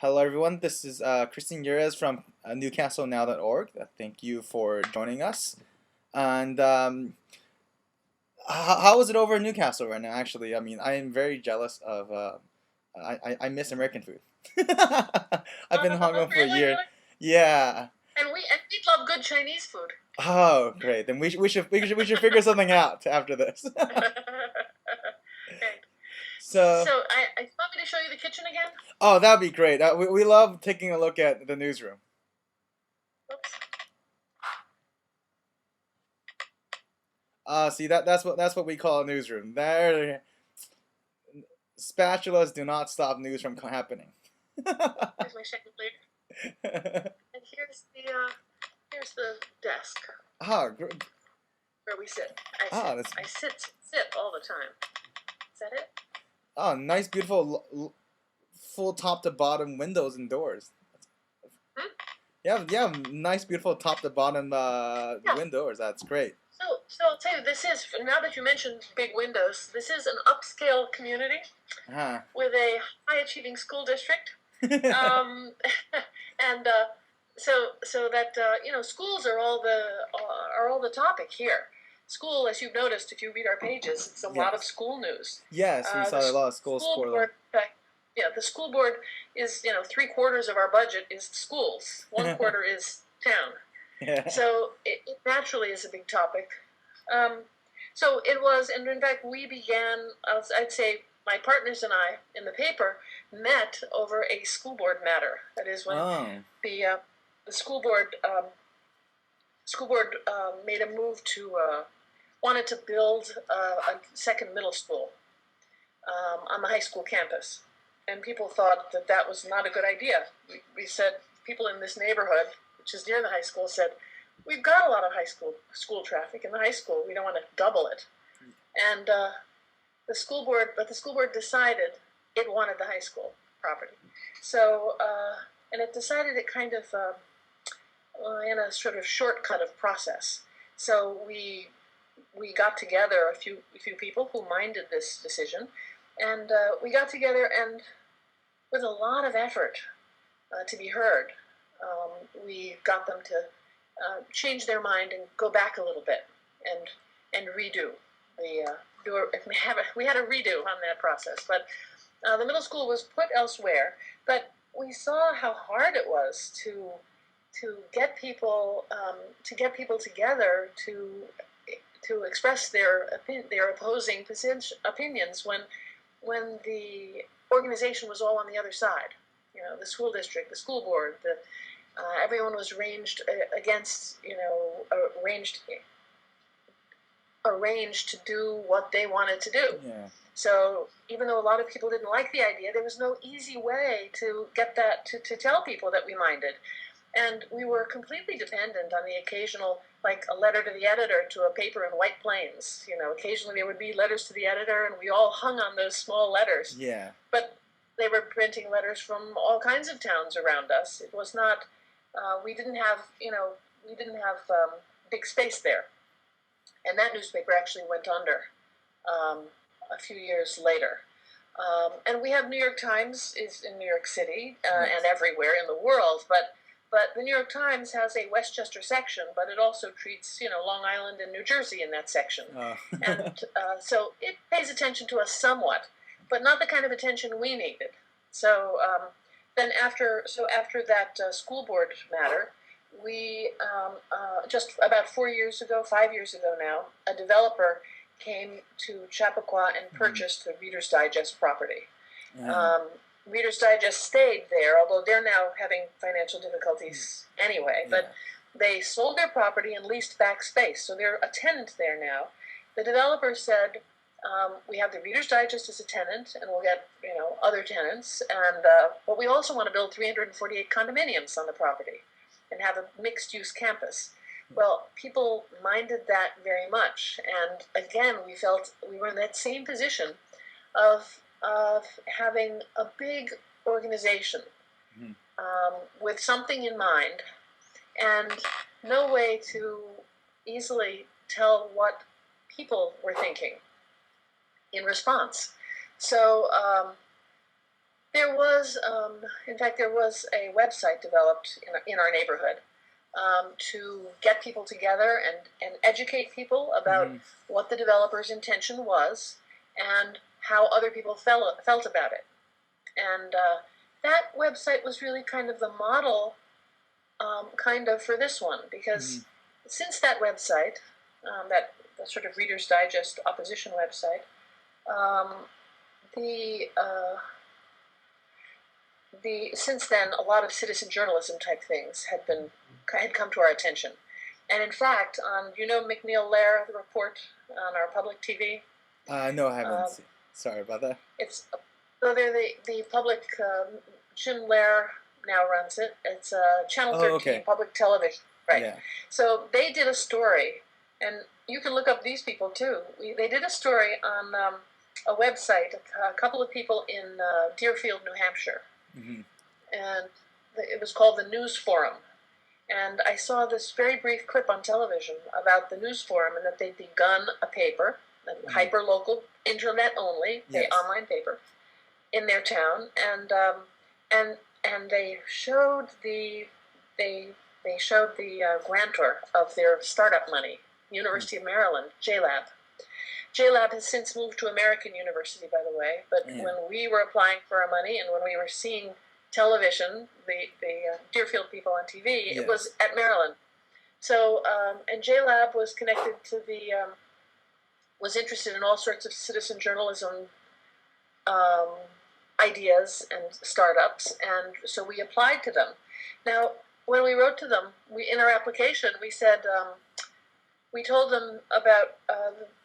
Hello, everyone. This is Christine Urias from NewcastleNow.org. Thank you for joining us. And how is it over in Newcastle right now? Actually, I mean, I am very jealous of. I miss American food. I've been home for a Really, year. really? Yeah. And we love good Chinese food. Oh, great. Then we should figure something out after this. Right. So, So I want me to show you the kitchen again. oh, that'd be great. We love taking a look at the newsroom. Oops. See that's what we call a newsroom. There, spatulas do not stop news from happening. Here's my chandelier, and here's the desk Ah, where we sit. that's I sit all the time. Is that it? nice, beautiful, full top to bottom windows and doors. Hmm? Yeah, nice, beautiful top to bottom Yeah. windows. That's great. So I'll tell you, this is, now that you mentioned big windows, this is an upscale community Huh. with a high achieving school district. Um, and so that schools are all the topic here. School, as you've noticed, if you read our pages, it's a lot of Yes. school news. Yes, we saw a lot of schools School for them. board, the school board is 3/4 of our budget is schools. 1/4 is town. Yeah. So it naturally is a big topic. So it was, and in fact, we began. I'd say my partners and I in the paper met over a school board matter. That is when Oh. the school board made a move to wanted to build a second middle school on the high school campus, and people thought that that was not a good idea. We said, people in this neighborhood, which is near the high school, said, we've got a lot of school traffic in the high school. We don't want to double it. And the school board decided it wanted the high school property. So and it decided it kind of in a sort of shortcut of process. So we got together a few people who minded this decision, and we got together, and with a lot of effort to be heard, we got them to change their mind and go back a little bit and redo the we had a redo on that process. But the middle school was put elsewhere. But we saw how hard it was to get people together to express their opposing opinions when the organization was all on the other side. The school district, the school board, everyone was arranged to do what they wanted to do. Yeah. So even though a lot of people didn't like the idea, there was no easy way to get that to tell people that we minded. And we were completely dependent on the occasional, like a letter to the editor to a paper in White Plains. Occasionally there would be letters to the editor, and we all hung on those small letters. Yeah. But they were printing letters from all kinds of towns around us. It was not. We didn't have big space there, and that newspaper actually went under a few years later. And we have New York Times is in New York City and everywhere in the world, but the New York Times has a Westchester section, but it also treats Long Island and New Jersey in that section, and so it pays attention to us somewhat, but not the kind of attention we needed. So then after that school board matter, we just about 5 years ago now, a developer came to Chappaqua and purchased the Reader's Digest property. Reader's Digest stayed there, although they're now having financial difficulties anyway. Yeah. But they sold their property and leased back space, so they're a tenant there now. The developer said, we have the Reader's Digest as a tenant, and we'll get other tenants, and but we also want to build 348 condominiums on the property and have a mixed-use campus. Well, people minded that very much, and again, we felt we were in that same position of having a big organization with something in mind, and no way to easily tell what people were thinking in response. So There was, in fact, there was a website developed in our neighborhood to get people together and educate people about Hmm. what the developer's intention was and how other people felt about it. And that website was really kind of the model, kind of, for this one, Hmm. because since that website, that sort of Reader's Digest opposition website, um, the since then a lot of citizen journalism type things had come to our attention, and in fact, McNeil Lehrer, the report on our public TV. No, I haven't Um, seen. Sorry about that. it's so they're the public. Jim Lehrer now runs it. It's Channel Oh, 13 okay. public television, right? Yeah. So they did a story, and you can look up these people too. They did a story on a website. A couple of people in Deerfield, New Hampshire, Hmm. and it was called the News Forum. And I saw this very brief clip on television about the News Forum and that they'd begun a paper, a Hmm. hyper local, internet only, Yes. online paper in their town, and and they showed the grantor of their startup money, University of Maryland, JLab. JLab has since moved to American University, by the way. But Yeah. when we were applying for our money and when we were seeing television, the Deerfield people on TV, it Yes. was at Maryland. So and JLab was connected to the was interested in all sorts of citizen journalism um, ideas and startups, and so we applied to them. Now, when we wrote to them, in our application we said. We told them about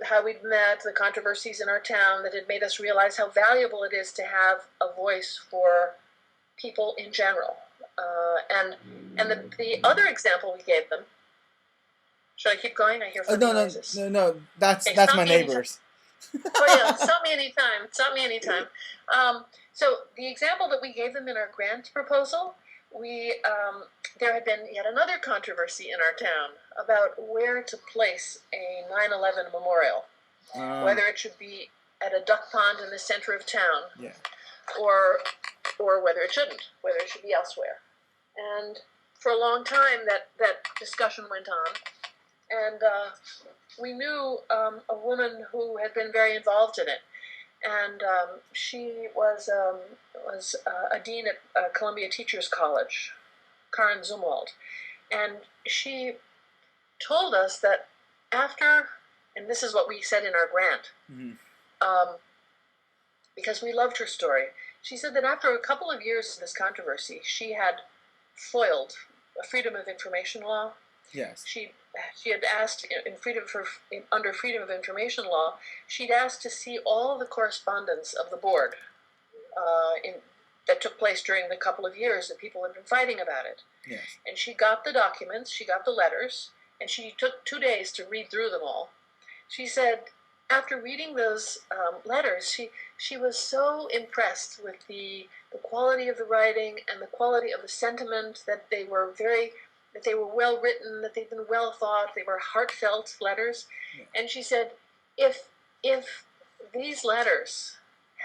how we'd met, the controversies in our town that had made us realize how valuable it is to have a voice for people in general. And the other example we gave them. Should I keep going? I hear funny No, no, noises. no, no. That's Okay, that's my stop me anytime. neighbors. Oh yeah, stop me anytime. Stop me anytime. So the example that we gave them in our grant proposal, we there had been yet another controversy in our town about where to place a 9/11 memorial, Uh, whether it should be at a duck pond in the center of town, yeah. or whether it shouldn't, whether it should be elsewhere. And for a long time, that discussion went on, and we knew a woman who had been very involved in it, and she was a dean at Columbia Teachers College, Karen Zumwalt, and she told us that after, and this is what we said in our grant, Hmm. um, because we loved her story. She said that after a couple of years of this controversy, she had foiled a Freedom of Information law. Yes. She had asked under Freedom of Information law, she'd asked to see all the correspondence of the board that took place during the couple of years that people had been fighting about it. Yes. And she got the documents, she got the letters, and she took 2 days to read through them all. She said after reading those letters, she was so impressed with the quality of the writing and the quality of the sentiment, that they were well written, that they'd been well thought, they were heartfelt letters. Yeah. And she said, if these letters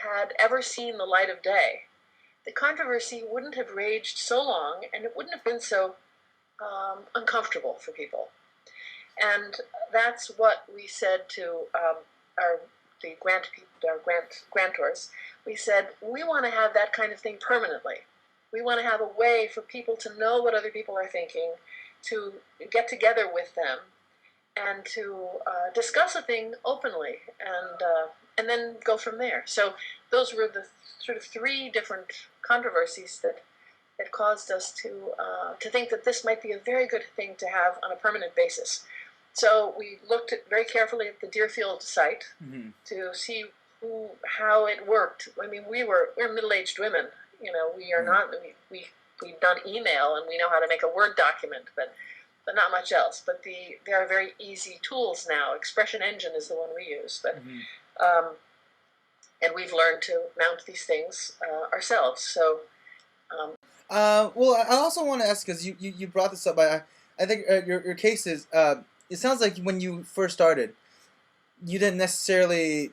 had ever seen the light of day, the controversy wouldn't have raged so long, and it wouldn't have been so uncomfortable for people. And that's what we said to our grantors. We said we want to have that kind of thing permanently. We want to have a way for people to know what other people are thinking, to get together with them, and to discuss a thing openly, and then go from there. So those were the sort of three different controversies that caused us to think that this might be a very good thing to have on a permanent basis. So we looked very carefully at the Deerfield site to see how it worked. I mean, we're middle-aged women. We are not. We've done email and we know how to make a Word document, but not much else. But there are very easy tools now. Expression Engine is the one we use, but and we've learned to mount these things ourselves. So. Well, I also want to ask because you brought this up. I think your case is. It sounds like when you first started, you didn't necessarily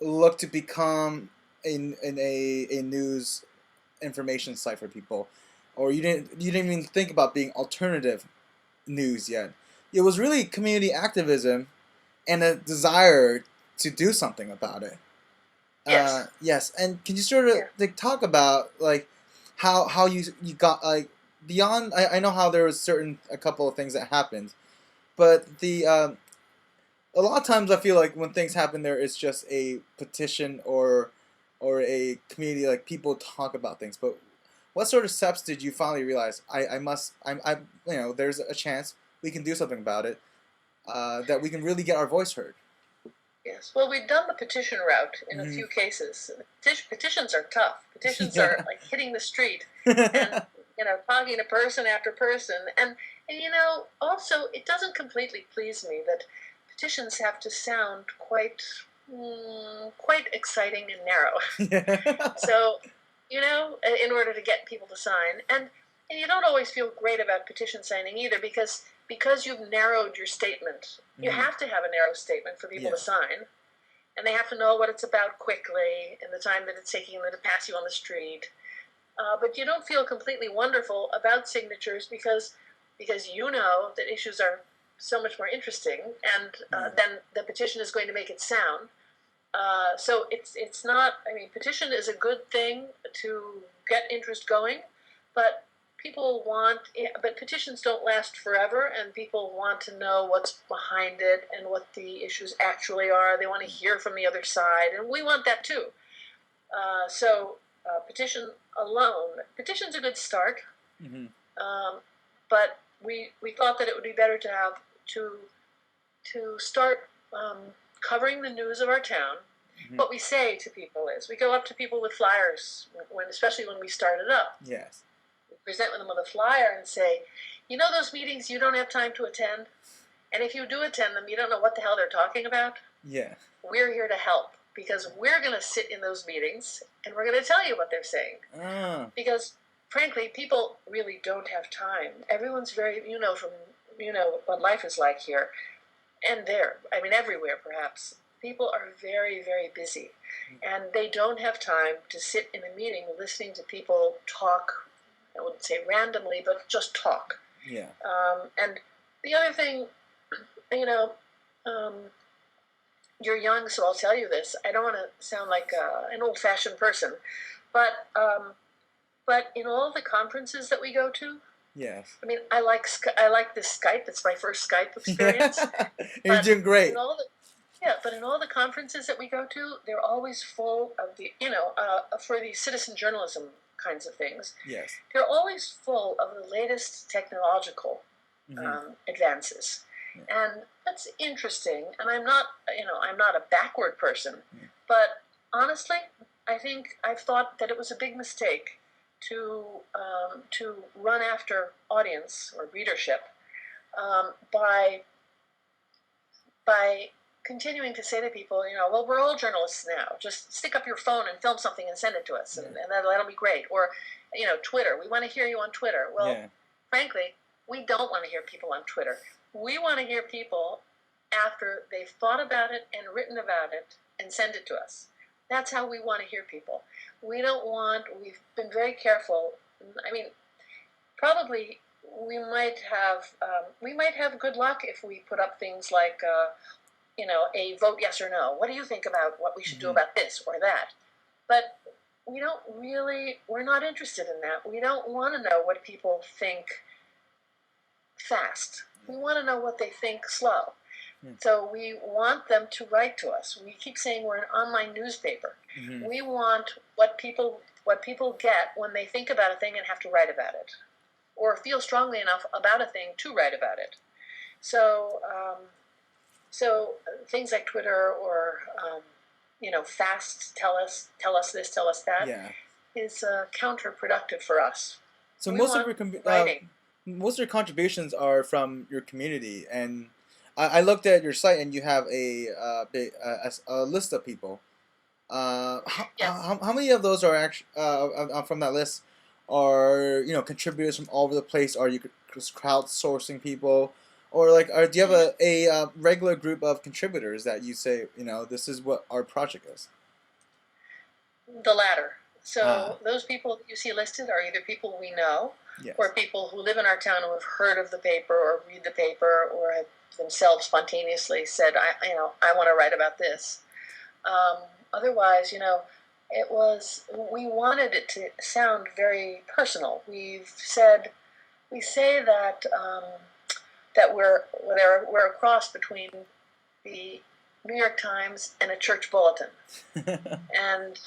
look to become a news information site for people, or you didn't even think about being alternative news yet. It was really community activism and a desire to do something about it. Yes. Yes, and can you sort of Yeah. like talk about like how you got like beyond? I know how there was a couple of things that happened, but the a lot of times I feel like when things happen there, it's just a petition or a community, like people talk about things. But what sort of steps did you finally realize I there's a chance we can do something about it, that we can really get our voice heard. Yes. Well, we've done the petition route in a Hmm. few cases. Petitions are tough. Petitions are Yeah. like hitting the street and talking to person after person. And also it doesn't completely please me that petitions have to sound quite exciting and narrow. Yeah. So, in order to get people to sign, and you don't always feel great about petition signing either, because you've narrowed your statement. You Hmm. have to have a narrow statement for people Yeah. to sign, and they have to know what it's about quickly in the time that it's taking them to pass you on the street. But you don't feel completely wonderful about signatures because you know that issues are so much more interesting, and Yeah. then the petition is going to make it sound. So it's not. I mean, petition is a good thing to get interest going, but but petitions don't last forever, and people want to know what's behind it and what the issues actually are. They want to hear from the other side, and we want that too. Petition alone, petition's a good start, Hmm. but we thought that it would be better to have to start covering the news of our town. Hmm. What we say to people is we go up to people with flyers especially when we started up. Yes. We present them with a flyer and say, those meetings you don't have time to attend, and if you do attend them, you don't know what the hell they're talking about. Yeah. We're here to help because we're going to sit in those meetings and we're going to tell you what they're saying. Ah. Because frankly, people really don't have time. Everyone's very, what life is like here and there. I mean, everywhere perhaps. People are very, very busy, and they don't have time to sit in a meeting listening to people talk. I wouldn't say randomly, but just talk. Yeah. And the other thing, you know, um, you're young, so I'll tell you this. I don't want to sound like an old-fashioned person, but in all the conferences that we go to, Yes. I mean, I like this Skype. It's my first Skype experience. You're But doing great. in all the but in all the conferences that we go to, they're always full of for the citizen journalism kinds of things. Yes. They're always full of the latest technological advances, and that's interesting. And I'm not a backward person, but honestly, I think I've thought that it was a big mistake to run after audience or readership by continuing to say to people, well, we're all journalists now. Just stick up your phone and film something and send it to us, and that'll be great. Or, Twitter. We want to hear you on Twitter. Well, frankly, we don't want to hear people on Twitter. We want to hear people after they've thought about it and written about it and send it to us. That's how we want to hear people. We've been very careful. I mean, probably we might have good luck if we put up things like a vote yes or no. What do you think about what we should do about this or that? But we're not interested in that. We don't want to know what people think fast. We want to know what they think slow. So we want them to write to us. We keep saying we're an online newspaper. We want what people get when they think about a thing and have to write about it, or feel strongly enough about a thing to write about it. So things like Twitter or fast tell us this, tell us that is counterproductive for us. So We want writing. most of your contributions are from your community, and I looked at your site, and you have a list of people. How many of those are actually from that list are contributors from all over the place? Are you crowdsourcing people, or do you have a regular group of contributors that you say this is what our project is? The latter. Ah, So those people that you see listed are either people we know, yes. or people who live in our town who have heard of the paper or read the paper or have themselves spontaneously said, I want to write about this. Otherwise, it was we wanted it to sound very personal. We say that we're a cross between the New York Times and a church bulletin, and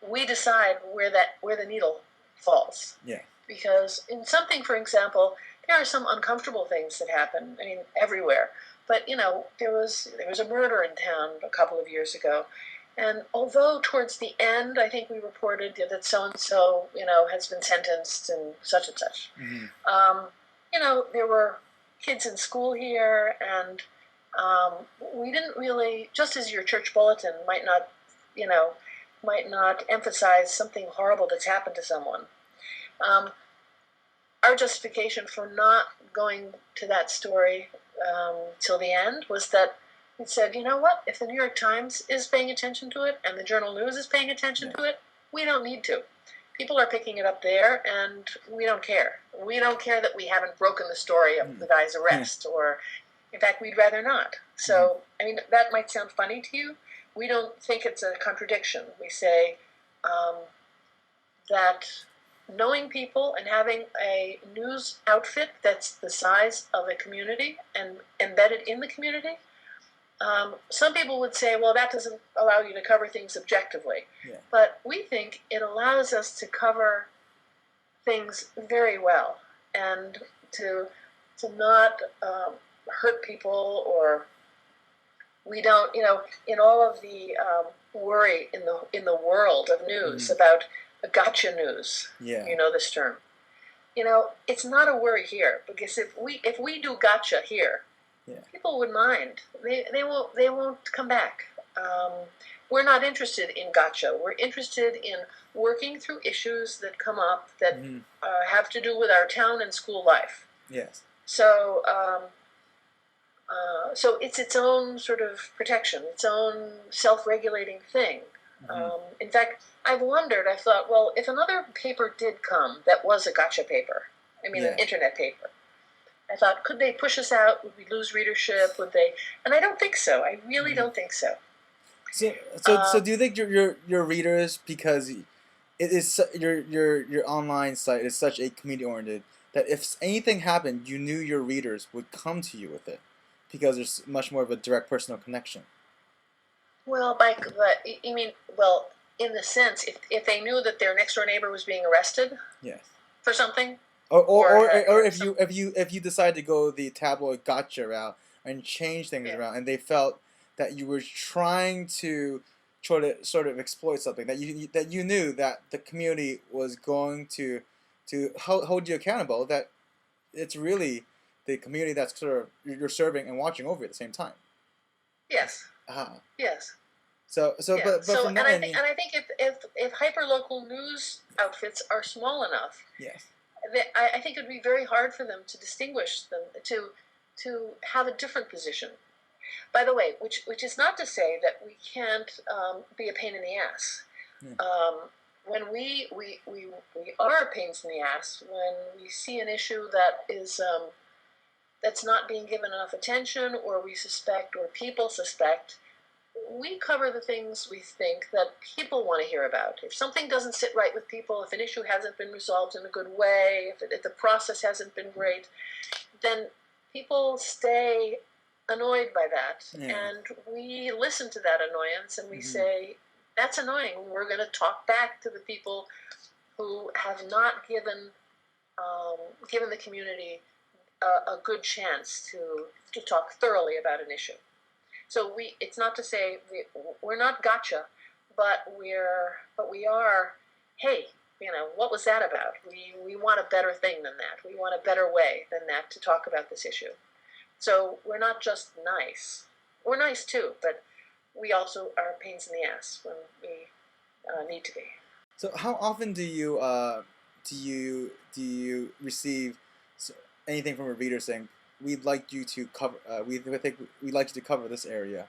we decide where the needle falls. Yeah. Because in something, for example, there are some uncomfortable things that happen. I mean, everywhere. But there was a murder in town a couple of years ago, and although towards the end, I think we reported that so and so, has been sentenced and such and such. Mm-hmm. There were kids in school here, and we didn't really, just as your church bulletin you know, might not emphasize something horrible that's happened to someone. Um, our justification for not going to that story till the end was that we said, you know what, if the New York Times is paying attention to it and the Journal News is paying attention to it, we don't need to. People are picking it up there, and we don't care. We don't care that we haven't broken the story of the guy's arrest, or, in fact, we'd rather not. So, I mean, that might sound funny to you. We don't think it's a contradiction. We say that knowing people and having a news outfit that's the size of a community and embedded in the community, some people would say, well, that doesn't allow you to cover things objectively. Yeah. But we think it allows us to cover things very well, and to not hurt people, or we don't, in all of the worry in the world of news about gotcha news. Yeah. You know this term. It's not a worry here, because if we do gotcha here, people would mind. They won't come back. We're not interested in gotcha. We're interested in working through issues that come up that have to do with our town and school life. Yes. So so it's its own sort of protection, its own self-regulating thing. In fact, I've thought, well, if another paper did come that was a gotcha paper, an internet paper, I thought, could they push us out? Would we lose readership? Would they? And I don't think so. I really don't think so. So do you think your readers, because it is your online site is such a community oriented, that if anything happened, you knew your readers would come to you with it, because there's much more of a direct personal connection? Well, in the sense, if they knew that their next door neighbor was being arrested, for something, or if you decide to go the tabloid gotcha route and change things around, and they felt that you were trying to sort of exploit something, that you knew that the community was going to hold you accountable, that it's really the community that's sort of you're serving and watching over at the same time. Yes. Yes. So from that, I think if hyperlocal news outfits are small enough, I think it would be very hard for them to distinguish them, to have a different position. By the way, which is not to say that we can't be a pain in the ass. When we are pains in the ass when we see an issue that is that's not being given enough attention, or we suspect, or people suspect. We cover the things we think that people want to hear about. If something doesn't sit right with people, if an issue hasn't been resolved in a good way, if the process hasn't been great, then people stay annoyed by that. And we listen to that annoyance, and we say, that's annoying. We're going to talk back to the people who have not given the community a good chance to talk thoroughly about an issue. So it's not to say we're not gotcha, but we are. Hey, what was that about? We want a better thing than that. We want a better way than that to talk about this issue. So we're not just nice. We're nice too, but we also are pains in the ass when we need to be. So how often do you receive anything from a reader saying, we'd like you to cover we'd like you to cover this area?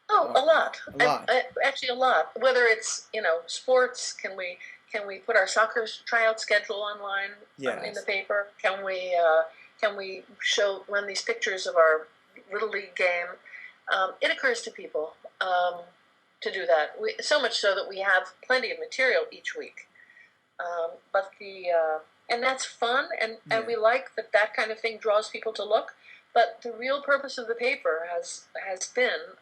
Oh, a lot. A lot. Actually, a lot. Whether it's sports, can we put our soccer tryout schedule online in the Yes. paper? Can we run these pictures of our little league game? It occurs to people to do that. So much so that we have plenty of material each week. But the and that's fun, and Yeah. we like that kind of thing draws people to look. But the real purpose of the paper has been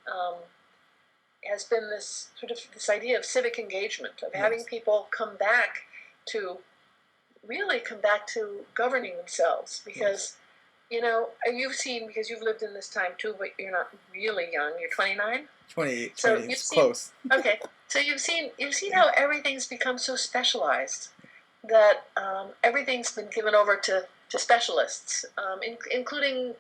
this sort of this idea of civic engagement, of having Yes. people to come back to governing themselves. Yes. Because you've seen, because you've lived in this time too, but you're not really young. You're 29, 28, so 20. you've It's seen. close. Okay, so you've seen how everything's become so specialized that everything's been given over to specialists, including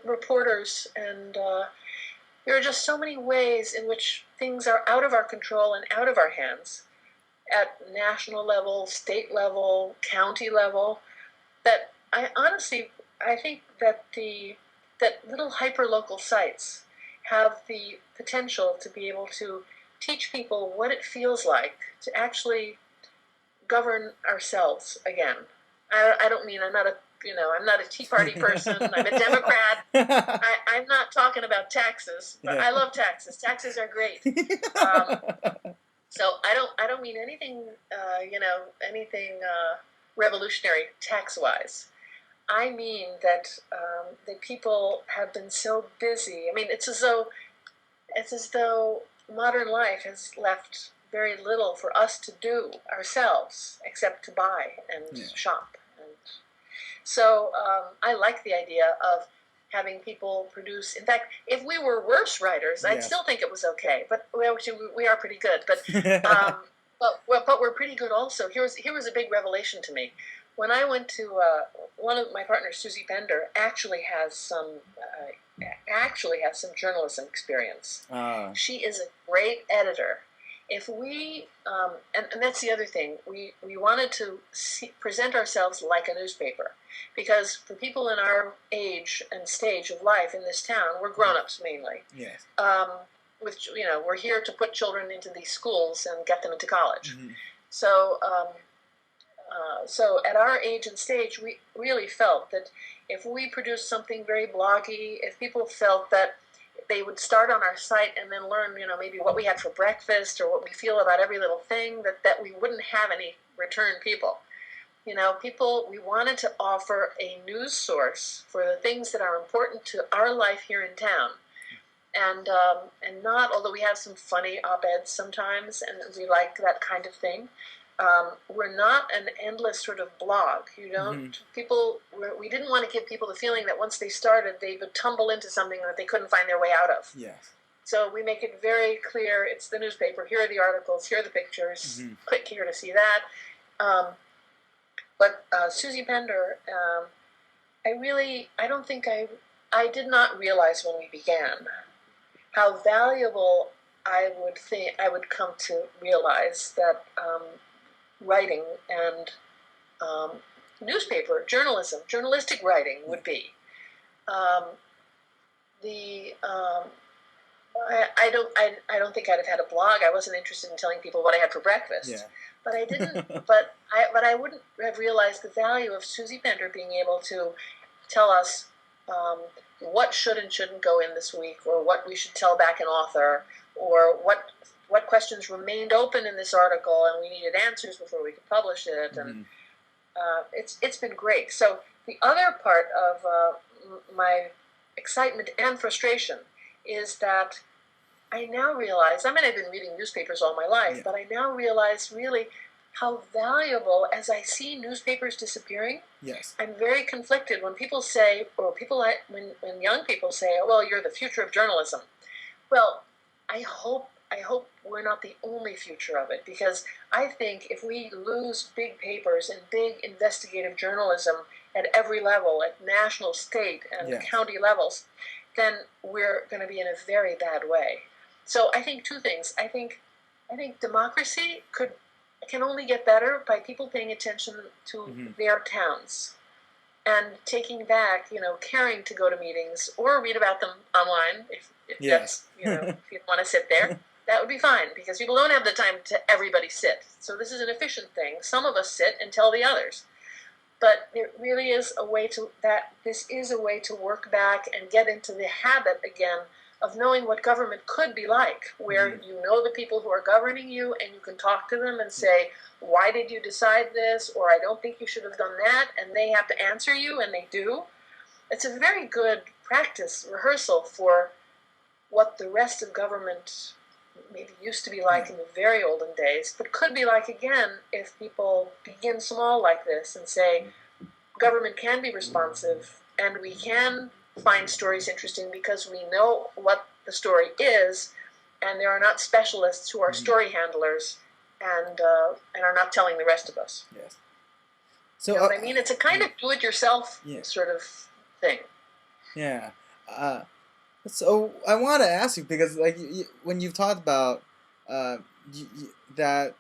reporters, and there are just so many ways in which things are out of our control and out of our hands at national level, state level, county level, that I think that little hyperlocal sites have the potential to be able to teach people what it feels like to actually govern ourselves again. I don't mean I'm not a Tea Party person. I'm a Democrat. I'm not talking about taxes, but I love taxes. Taxes are great. So I don't mean anything revolutionary tax wise. I mean that people have been so busy. I mean, it's as though modern life has left very little for us to do ourselves except to buy and shop. And so I like the idea of having people produce. In fact, if we were worse writers, I'd still think it was okay. But we are pretty good. But we're pretty good also. Here was a big revelation to me. When I went to one of my partners, Susie Bender, actually has some journalism experience. She is a great editor. If we and that's the other thing, we wanted to present ourselves like a newspaper, because for people in our age and stage of life in this town, we're grown-ups mainly. Yes. We're here to put children into these schools and get them into college. Mm-hmm. So at our age and stage, we really felt that if we produced something very bloggy, if people felt that they would start on our site and then learn, maybe what we had for breakfast or what we feel about every little thing, that we wouldn't have any return people. We wanted to offer a news source for the things that are important to our life here in town. And not, although we have some funny op-eds sometimes, and we like that kind of thing, we're not an endless sort of blog. We didn't want to give people the feeling that once they started, they would tumble into something that they couldn't find their way out of. Yes. So we make it very clear, it's the newspaper, here are the articles, here are the pictures, click here to see that. But Susie Bender, I did not realize when we began how valuable I would come to realize that writing and journalistic writing would be. I don't think I'd have had a blog. I wasn't interested in telling people what I had for breakfast. Yeah. But I didn't. but I wouldn't have realized the value of Susie Bender being able to tell us what should and shouldn't go in this week, or what we should tell back an author, or what questions remained open in this article and we needed answers before we could publish it. And it's been great. So the other part of my excitement and frustration is that I now realize, I've been reading newspapers all my life, but I now realize really how valuable, as I see newspapers disappearing. Yes. I'm very conflicted when people say, or when young people say, "Oh, well, you're the future of journalism." Well, I hope we're not the only future of it, because I think if we lose big papers and big investigative journalism at every level, at national, state, and county levels, then we're going to be in a very bad way. So I think two things. I think democracy can only get better by people paying attention to their towns. and taking back, caring to go to meetings or read about them online if Yes. that's, if you want to sit there, that would be fine because people don't have the time to everybody sit. So this is an efficient thing. Some of us sit and tell the others. But it really is a way this is a way to work back and get into the habit again of knowing what government could be like, where you know the people who are governing you and you can talk to them and say, why did you decide this? Or I don't think you should have done that. And they have to answer you, and they do. It's a very good practice, rehearsal for what the rest of government maybe used to be like in the very olden days, but could be like again if people begin small like this and say, government can be responsive and we can find stories interesting because we know what the story is, and there are not specialists who are story handlers and are not telling the rest of us. Yes. So you know what I mean? It's a kind of do-it-yourself sort of thing. Yeah. So I want to ask you because, like, when you've talked about that,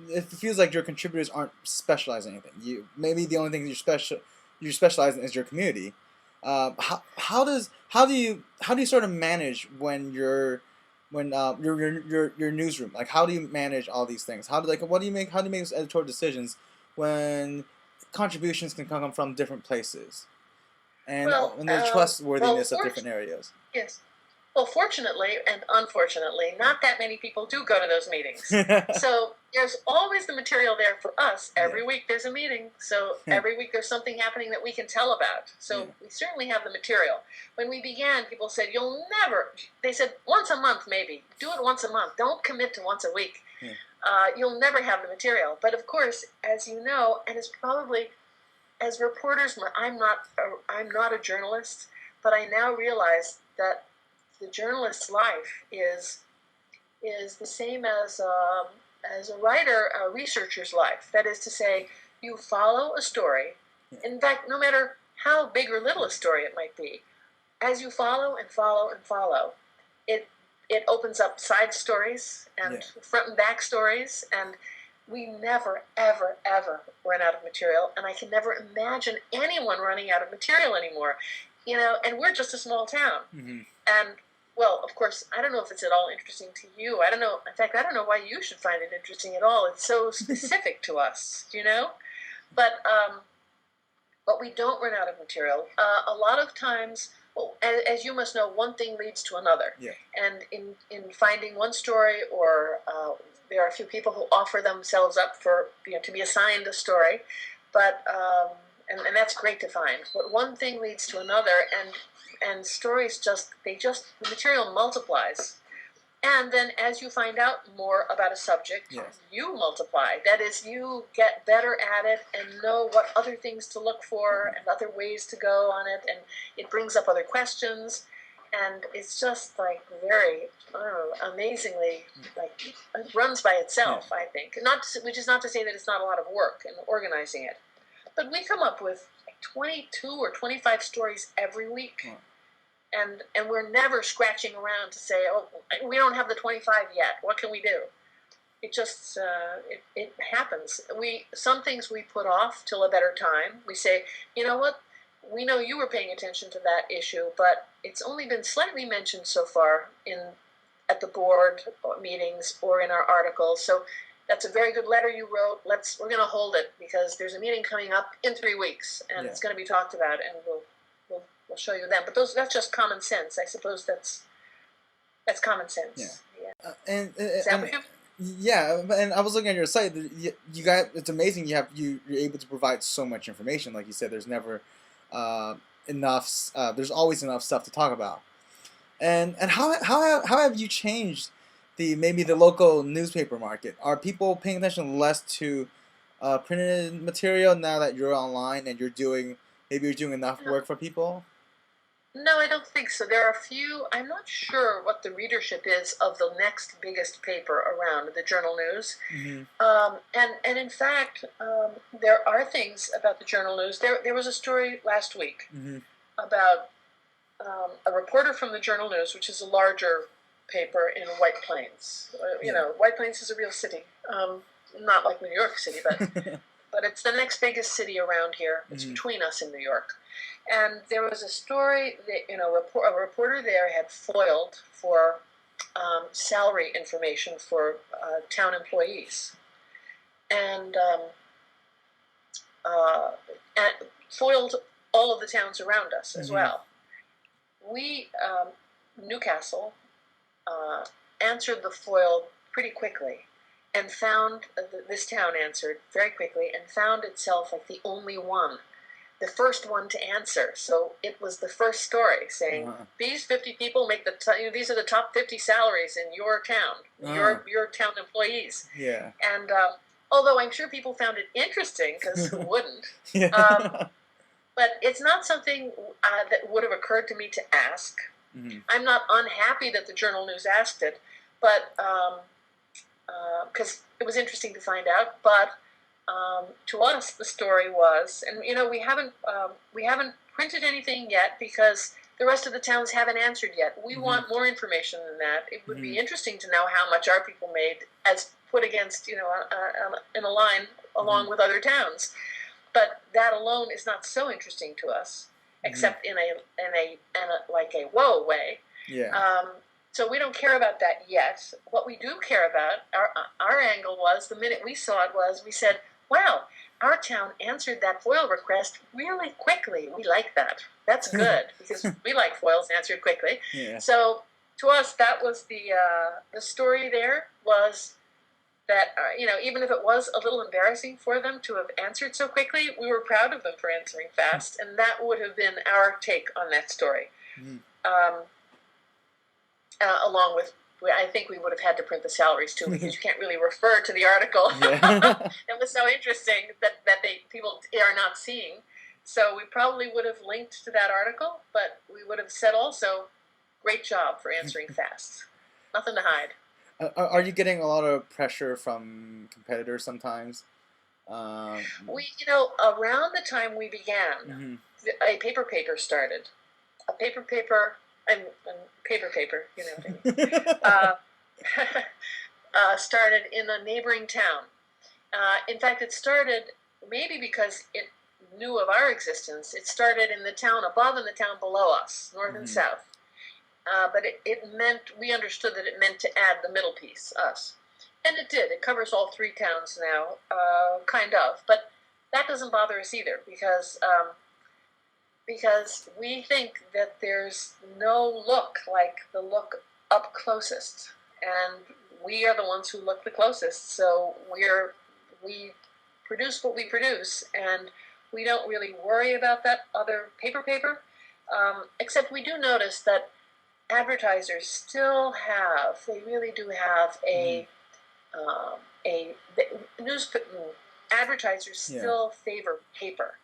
it feels like your contributors aren't specialized in anything. Maybe the only thing you're specializing is your community. How do you sort of manage when your newsroom? Like, how do you manage all these things? How do you make those editorial decisions when contributions can come from different places? And when there's trustworthiness of different areas. Yes. Well, fortunately and unfortunately, not that many people do go to those meetings. So there's always the material there for us. Every week there's a meeting. So every week there's something happening that we can tell about. So we certainly have the material. When we began, people said, they said once a month maybe. Do it once a month. Don't commit to once a week. You'll never have the material. But of course, as you know, and it's probably... As reporters, I'm not a journalist, but I now realize that the journalist's life is the same as a writer, a researcher's life. That is to say, you follow a story. In fact, no matter how big or little a story it might be, as you follow and follow and follow, it opens up side stories and front and back stories, and we never, ever, ever run out of material, and I can never imagine anyone running out of material anymore. And we're just a small town. And, well, of course, I don't know if it's at all interesting to you. I don't know. In fact, I don't know why you should find it interesting at all. It's so specific to us, But we don't run out of material. A lot of times, as you must know, one thing leads to another. And in finding one story or... there are a few people who offer themselves up for to be assigned a story, but and that's great to find. But one thing leads to another, and stories the material multiplies, and then as you find out more about a subject, you multiply. That is, you get better at it and know what other things to look for and other ways to go on it, and it brings up other questions. And it's just like very, amazingly, like it runs by itself. I think, which is not to say that it's not a lot of work in organizing it, but we come up with like 22 or 25 stories every week, and we're never scratching around to say, oh, we don't have the 25 yet. What can we do? It just it happens. Some things we put off till a better time. We say, you know what? We know you were paying attention to that issue, but it's only been slightly mentioned so far at the board meetings or in our articles. So that's a very good letter you wrote. We're going to hold it because there's a meeting coming up in 3 weeks, and it's going to be talked about, and we'll show you then. But that's just common sense. I suppose that's common sense. Is that what and I was looking at your site. You got, it's amazing. You're able to provide so much information. Like you said, there's never enough. There's always enough stuff to talk about. And how have you changed maybe the local newspaper market? Are people paying attention less to printed material now that you're online and you're doing enough work for people? No, I don't think so. There are a few. I'm not sure what the readership is of the next biggest paper around, the Journal News. And in fact, there are things about the Journal News. There was a story last week about a reporter from the Journal News, which is a larger paper in White Plains. White Plains is a real city, not like New York City, but but it's the next biggest city around here. It's between us and New York. And there was a story that a reporter there had foiled for salary information for town employees, and foiled all of the towns around us as well. We, Newcastle, answered the foil pretty quickly, and found this town answered very quickly and found itself like the only one, the first one to answer. So it was the first story saying these 50 people make these are the top 50 salaries in your town, your town employees. Yeah. And although I'm sure people found it interesting, because who wouldn't? Yeah. But it's not something that would have occurred to me to ask. I'm not unhappy that the Journal News asked it, but because it was interesting to find out. But to us, the story was, and we haven't printed anything yet because the rest of the towns haven't answered yet. We want more information than that. It would be interesting to know how much our people made as put against, in a line along with other towns. But that alone is not so interesting to us, except in a like a whoa way. Yeah. So we don't care about that yet. What we do care about, our angle was, the minute we saw it was, we said, wow, our town answered that FOIL request really quickly. We like that. That's good, because we like FOILs answered quickly. Yeah. So to us, that was the story there was that, even if it was a little embarrassing for them to have answered so quickly, we were proud of them for answering fast, and that would have been our take on that story. Along with, I think we would have had to print the salaries too, because you can't really refer to the article. It was so interesting that people are not seeing. So we probably would have linked to that article, but we would have said also, great job for answering fast. Nothing to hide. Are you getting a lot of pressure from competitors sometimes? We, around the time we began, a paper started. A paper, and paper, started in a neighboring town. In fact, it started maybe because it knew of our existence. It started in the town above and the town below us, north and south. But it meant, we understood that it meant to add the middle piece, us. And it did. It covers all three towns now, kind of. But that doesn't bother us either, because we think that there's no look like the look up closest. And we are the ones who look the closest. So we produce what we produce, and we don't really worry about that other paper, except we do notice that advertisers still have, they really do have advertisers still favor paper.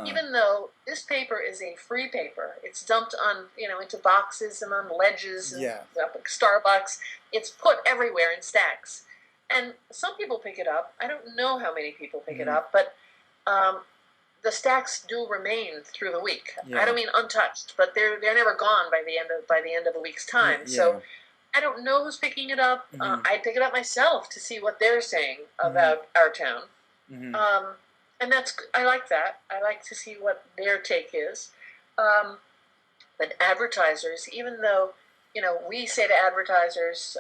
Even though this paper is a free paper, it's dumped on, into boxes and on ledges and up at Starbucks. It's put everywhere in stacks. And some people pick it up. I don't know how many people pick it up, but the stacks do remain through the week. I don't mean untouched, but they're never gone by the end of a week's time. So I don't know who's picking it up. I pick it up myself to see what they're saying about our town. And I like that. I like to see what their take is. But advertisers, even though, we say to advertisers,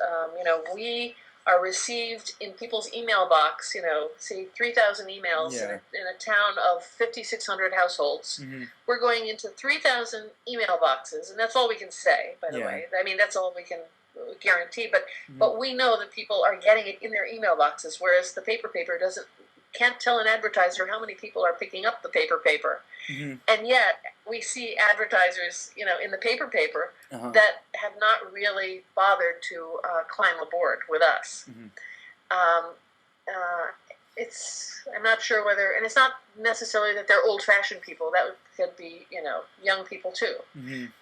we are received in people's email box, say 3,000 emails in a town of 5,600 households. We're going into 3,000 email boxes, and that's all we can say, by the way. I mean, that's all we can guarantee, but we know that people are getting it in their email boxes, whereas the paper can't tell an advertiser how many people are picking up the paper. And yet we see advertisers, in the paper that have not really bothered to climb aboard with us. I'm not sure whether, and it's not necessarily that they're old-fashioned people. That could be, young people too.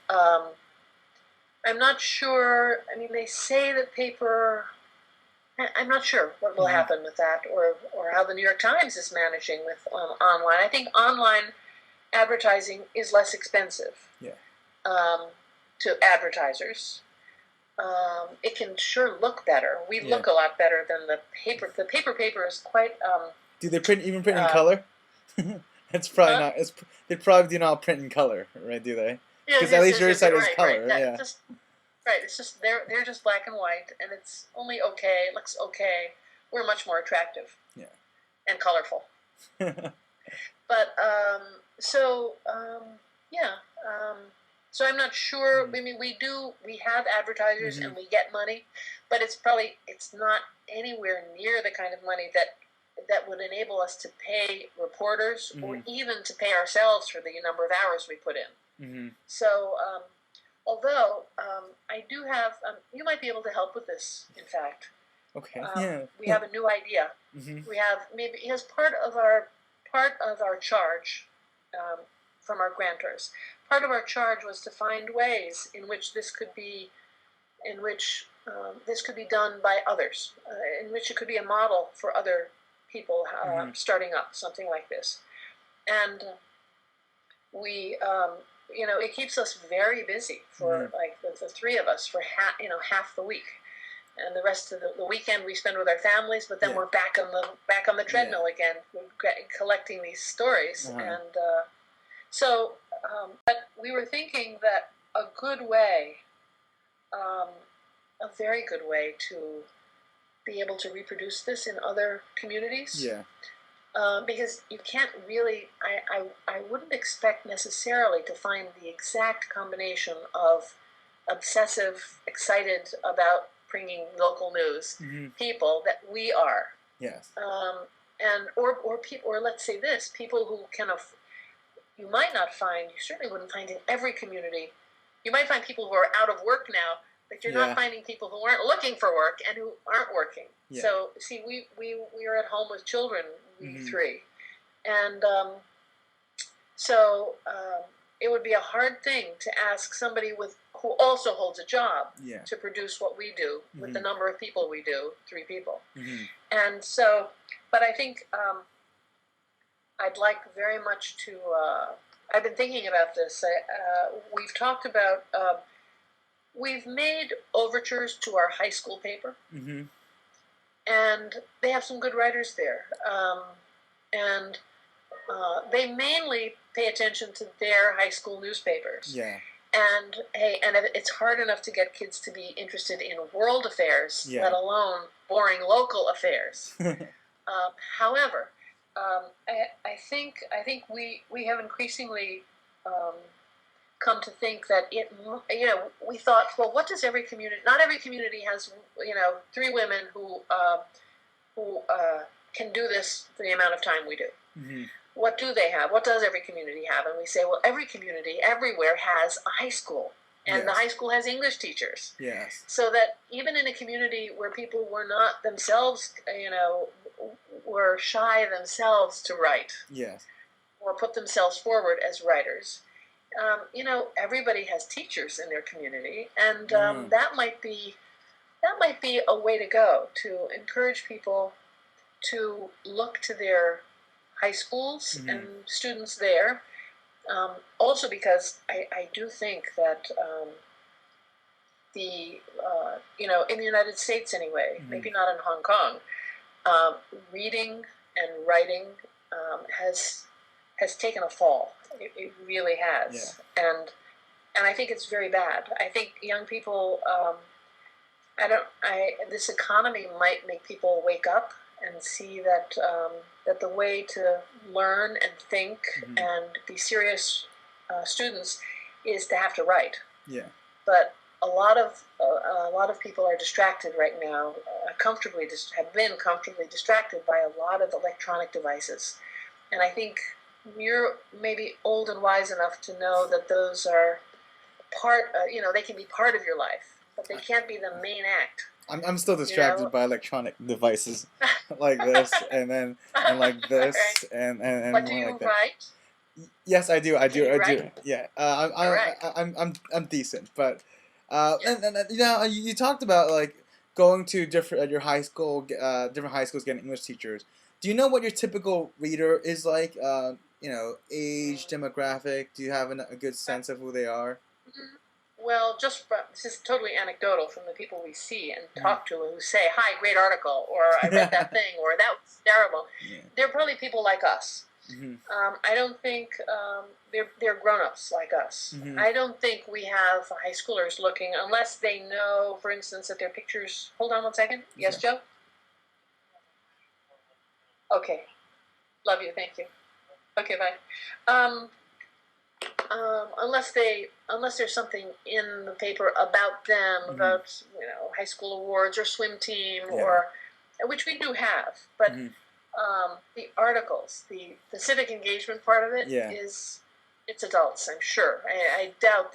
I'm not sure. I mean, they say that paper. I'm not sure what will happen with that, or how the New York Times is managing with online. I think online advertising is less expensive to advertisers. It can sure look better. We look a lot better than the paper. The paper is quite Do they even print in Uh, color? It's probably huh? not. They probably do not print in color, right? Do they? Yes, Because at yes, least yes, your yes. site is Right, right. color. That Yeah. just right. It's just they're just black and white, and it's only okay. It looks okay. We're much more attractive Yeah. and colorful. But yeah. Um, so I'm not sure. I mean, we have advertisers Mm-hmm. and we get money, but it's not anywhere near the kind of money that would enable us to pay reporters or even to pay ourselves for the number of hours we put in. Mm-hmm. So, although I do have, you might be able to help with this. In fact, Okay. Yeah. we have a new idea. Mm-hmm. We have maybe as part of our charge from our grantors. Part of our charge was to find ways in which this could be, this could be done by others, in which it could be a model for other people starting up something like this, and we. It keeps us very busy for like the three of us for half the week, and the rest of the weekend we spend with our families. But then we're back on the treadmill again, collecting these stories, and but we were thinking that a very good way to be able to reproduce this in other communities. Yeah. Because you can't really, I wouldn't expect necessarily to find the exact combination of obsessive, excited about bringing local news people that we are. Yes. Or let's say this, people who you might not find, you certainly wouldn't find in every community. You might find people who are out of work now, but you're not finding people who aren't looking for work and who aren't working. Yeah. So, see, we are at home with children, we three. And it would be a hard thing to ask somebody who also holds a job to produce what we do with the number of people we do, 3 people. And so, but I think I'd like very much to, I've been thinking about this. We've talked about, we've made overtures to our high school paper, and they have some good writers there. And they mainly pay attention to their high school newspapers. Yeah. And it's hard enough to get kids to be interested in world affairs, let alone boring local affairs. However, I think we have increasingly come to think that we thought, well, what does every community? Not every community has 3 women who can do this for the amount of time we do. What do they have? What does every community have? And we say, well, every community everywhere has a high school, and the high school has English teachers. Yes. So that even in a community where people were not themselves, were shy themselves to write. Yes. Or put themselves forward as writers. Everybody has teachers in their community, and that might be a way to go, to encourage people to look to their high schools and students there. Also because I do think that in the United States anyway, maybe not in Hong Kong, reading and writing has taken a fall. It really has, and I think it's very bad. I think young people. This economy might make people wake up and see that the way to learn and think and be serious students is to have to write. Yeah. But a lot of people are distracted right now. Have been comfortably distracted by a lot of electronic devices, and I think you're maybe old and wise enough to know that those are they can be part of your life, but they can't be the main act. I'm still distracted by electronic devices like this and like this right. and But do more you like that. write? Yes, I do. I do. Yeah. Right. I'm decent, but and you talked about like going to different your high school, different high schools getting English teachers. Do you know what your typical reader is like? Age, demographic. Do you have a good sense of who they are? Well, this is totally anecdotal from the people we see and talk to who say, "Hi, great article," or "I read that thing," or "That was terrible." Yeah. They're probably people like us. Mm-hmm. I don't think they're grown-ups like us. Mm-hmm. I don't think we have high schoolers looking unless they know, for instance, that their pictures. Hold on one second. Yes, Joe. Okay. Love you. Thank you. Okay. Bye. Unless there's something in the paper about them, about high school awards or swim team, or which we do have, but the articles, the civic engagement part of it is it's adults. I'm sure. I doubt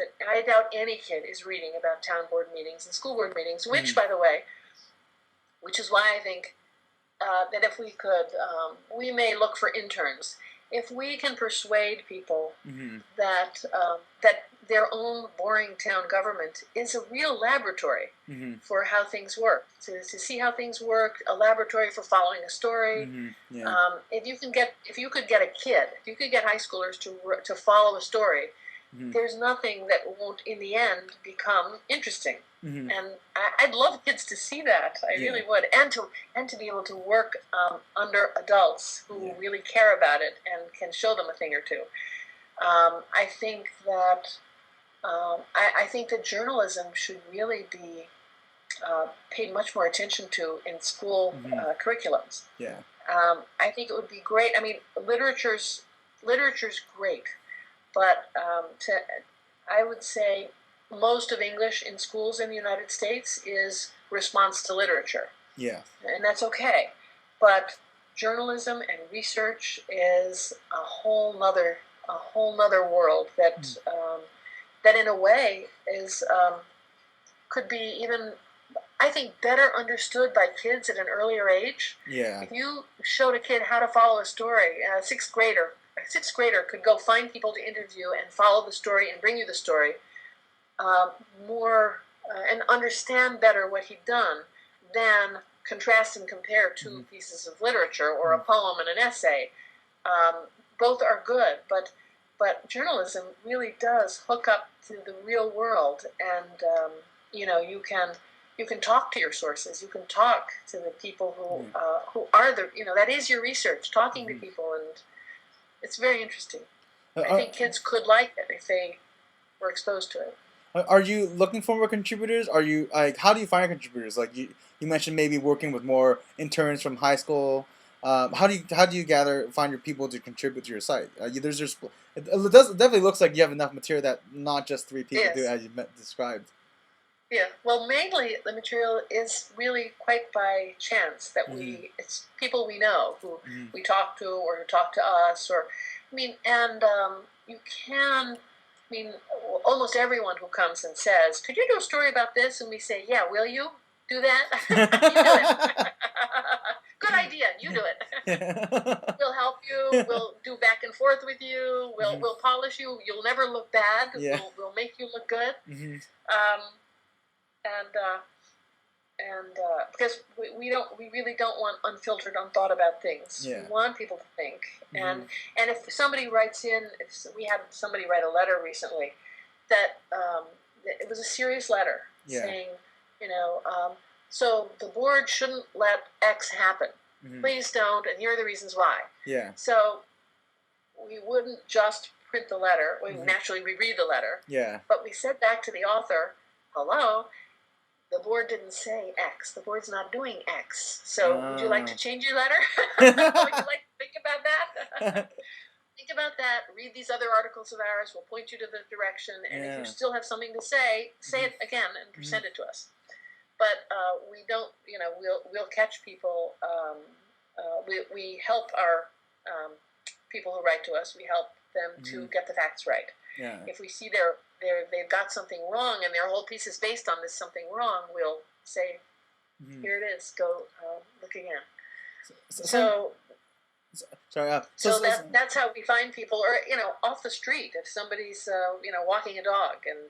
any kid is reading about town board meetings and school board meetings, which, by the way, which is why I think that if we could, we may look for interns. If we can persuade people that their own boring town government is a real laboratory for how things work, to see how things work, a laboratory for following a story. If you could get high schoolers to follow a story, there's nothing that won't in the end become interesting. And I'd love kids to see that. I really would, and to be able to work under adults who really care about it and can show them a thing or two. I think that journalism should really be paid much more attention to in school curriculums. I think it would be great. I mean, literature's great, but I would say most of English in schools in the United States is response to literature. And that's okay. But journalism and research is a whole nother world that that in a way is could be even, I think, better understood by kids at an earlier age. If you showed a kid how to follow a story, a sixth grader could go find people to interview and follow the story and bring you the story more and understand better what he'd done than contrast and compare two pieces of literature or a poem and an essay. Both are good, but journalism really does hook up to the real world, and you can talk to your sources. You can talk to the people who are that is your research. Talking to people, and it's very interesting. I think kids could like it if they were exposed to it. Are you looking for more contributors? Are you how do you find contributors? Like you mentioned, maybe working with more interns from high school. How do you find your people to contribute to your site? It definitely looks like you have enough material that not just 3 people do, as you described. Yeah, well, mainly the material is really quite by chance that it's people we know who we talk to or who talk to us, you can. I mean, almost everyone who comes and says, "Could you do a story about this?" And we say, "Yeah, will you do that?" You do it. Good idea. You do it. We'll help you. We'll do back and forth with you. We'll polish you. You'll never look bad. We'll make you look good. Because we really don't want unfiltered, unthought about things. We want people to think. And if somebody writes in, we had somebody write a letter recently that it was a serious letter saying, so the board shouldn't let X happen. Please don't, and here are the reasons why. So we wouldn't just print the letter. We naturally reread the letter. But we said back to the author, hello, the board didn't say X. The board's not doing X. So would you like to change your letter? Would you like to think about that? Think about that. Read these other articles of ours. We'll point you to the direction. And if you still have something to say it again and send it to us. But we don't, we'll catch people. We help our people who write to us. We help them to get the facts right. If we see they've got something wrong and their whole piece is based on this something wrong, we'll say, here it is, go look again. That's how we find people, or off the street. If somebody's walking a dog, and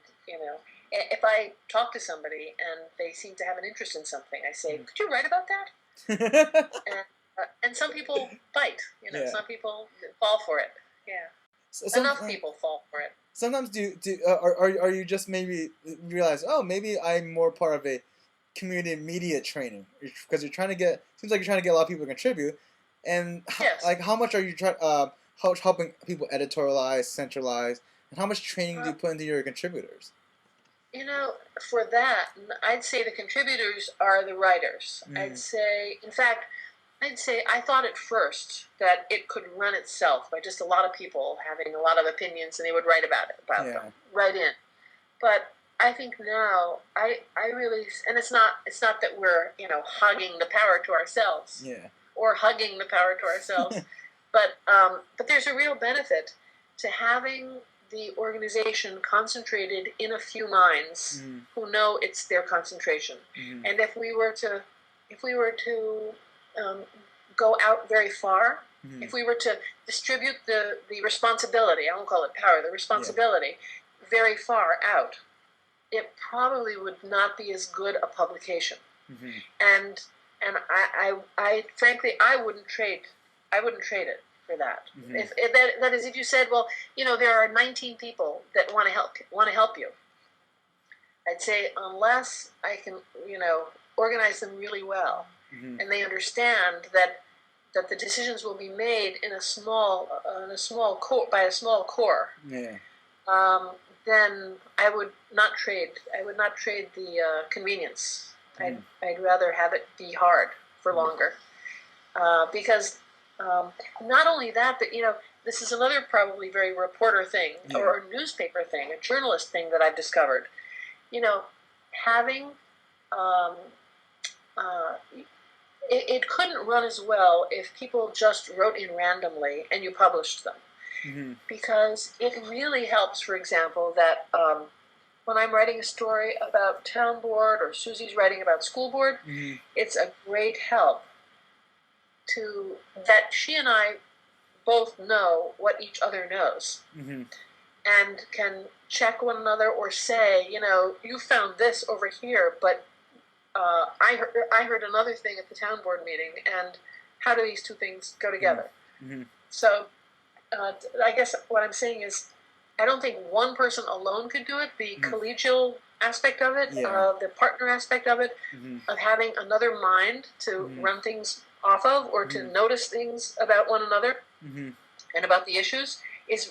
if I talk to somebody and they seem to have an interest in something, I say, could you write about that? And some people bite. Some people fall for it. Enough people fall for it. Sometimes are you just maybe realize, oh, maybe I'm more part of a community media training, because you're trying to get, seems like you're trying to get a lot of people to contribute, and Yes. how much are you helping people editorialize, centralize, and how much training do you put into your contributors? For that, I'd say the contributors are the writers. I'd say, in fact, I thought at first that it could run itself by just a lot of people having a lot of opinions, and they would write about them, write in. But I think now, I really, and it's not that we're hugging the power to ourselves, or hugging the power to ourselves, but there's a real benefit to having the organization concentrated in a few minds who know it's their concentration. And if we were to go out very far, if we were to distribute the responsibility, I won't call it power, the responsibility very far out, it probably would not be as good a publication. And I frankly, I wouldn't trade it for that. That is, if you said, well, there are 19 people that want to help you, I'd say, unless I can, organize them really well, and they understand that the decisions will be made in a small core, by a small core. Then I would not trade. I would not trade the convenience. I'd rather have it be hard for longer, because not only that, but this is another probably very reporter thing, or a newspaper thing, a journalist thing that I've discovered. Having it couldn't run as well if people just wrote in randomly and you published them, because it really helps. For example, that when I'm writing a story about town board, or Susie's writing about school board, it's a great help that she and I both know what each other knows, and can check one another, or say, you found this over here, but I heard another thing at the town board meeting, and how do these two things go together? So I guess what I'm saying is, I don't think one person alone could do it. The collegial aspect of it, the partner aspect of it, of having another mind to run things off of, or to notice things about one another and about the issues,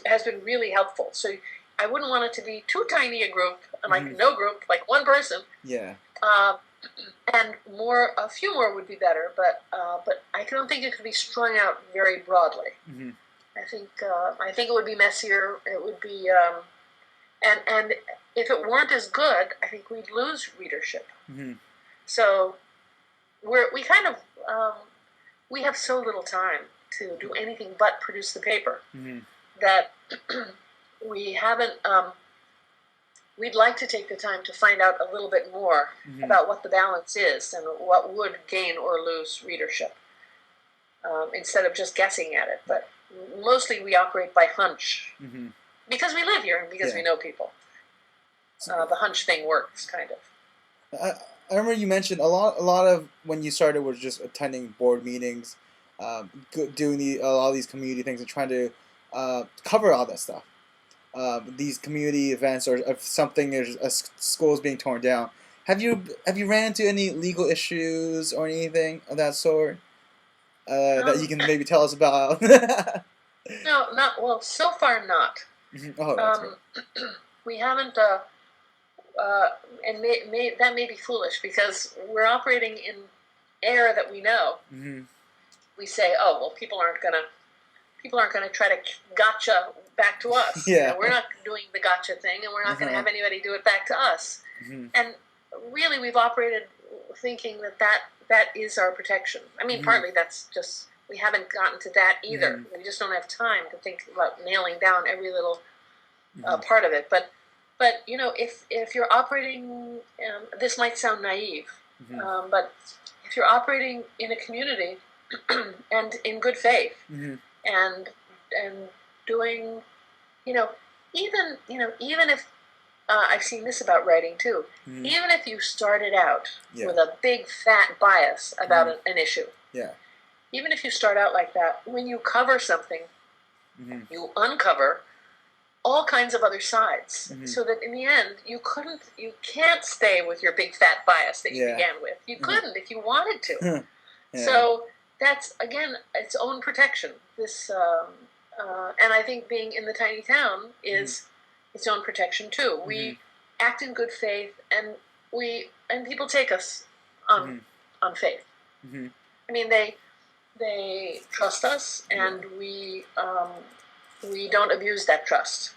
has been really helpful. So I wouldn't want it to be too tiny a group, like no group, like one person. And a few more would be better, but I don't think it could be strung out very broadly. I think it would be messier. It would be, and if it weren't as good, I think we'd lose readership. So we have so little time to do anything but produce the paper, that we haven't. We'd like to take the time to find out a little bit more about what the balance is, and what would gain or lose readership, instead of just guessing at it. But mostly we operate by hunch, because we live here and because we know people. The hunch thing works, kind of. I remember you mentioned a lot of when you started was just attending board meetings, doing a lot of these community things, and trying to cover all that stuff. These community events, or if something is a school is being torn down. Have you ran into any legal issues or anything of that sort that you can maybe tell us about? No, not well. So far, not. Oh, that's right. We haven't, and that may be foolish, because we're operating in air that we know. We say, oh well, people aren't gonna try to gotcha back to us. We're not doing the gotcha thing, and we're not going to have anybody do it back to us. And really, we've operated thinking that is our protection. I mean, partly that's just, we haven't gotten to that either. We just don't have time to think about nailing down every little part of it. But if you're operating, this might sound naive, but if you're operating in a community and in good faith, and doing, even if I've seen this about writing too. Even if you started out with a big fat bias about an issue, even if you start out like that, when you cover something, you uncover all kinds of other sides, so that in the end you can't stay with your big fat bias that you began with. You couldn't if you wanted to. So that's again its own protection. This and I think being in the tiny town is its own protection too. We act in good faith, and people take us on faith. I mean, they trust us, and we don't abuse that trust.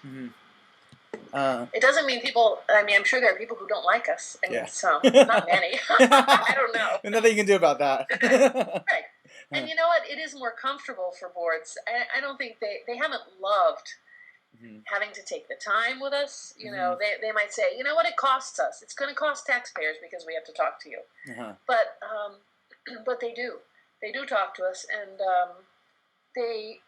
It doesn't mean people. I mean, I'm sure there are people who don't like us. I mean, some, not many. I don't know. There's nothing you can do about that. Right. And you know what? It is more comfortable for boards. I don't think they haven't loved having to take the time with us. You know, they might say, you know what, it costs us. It's going to cost taxpayers because we have to talk to you. But they do. They do talk to us, and they,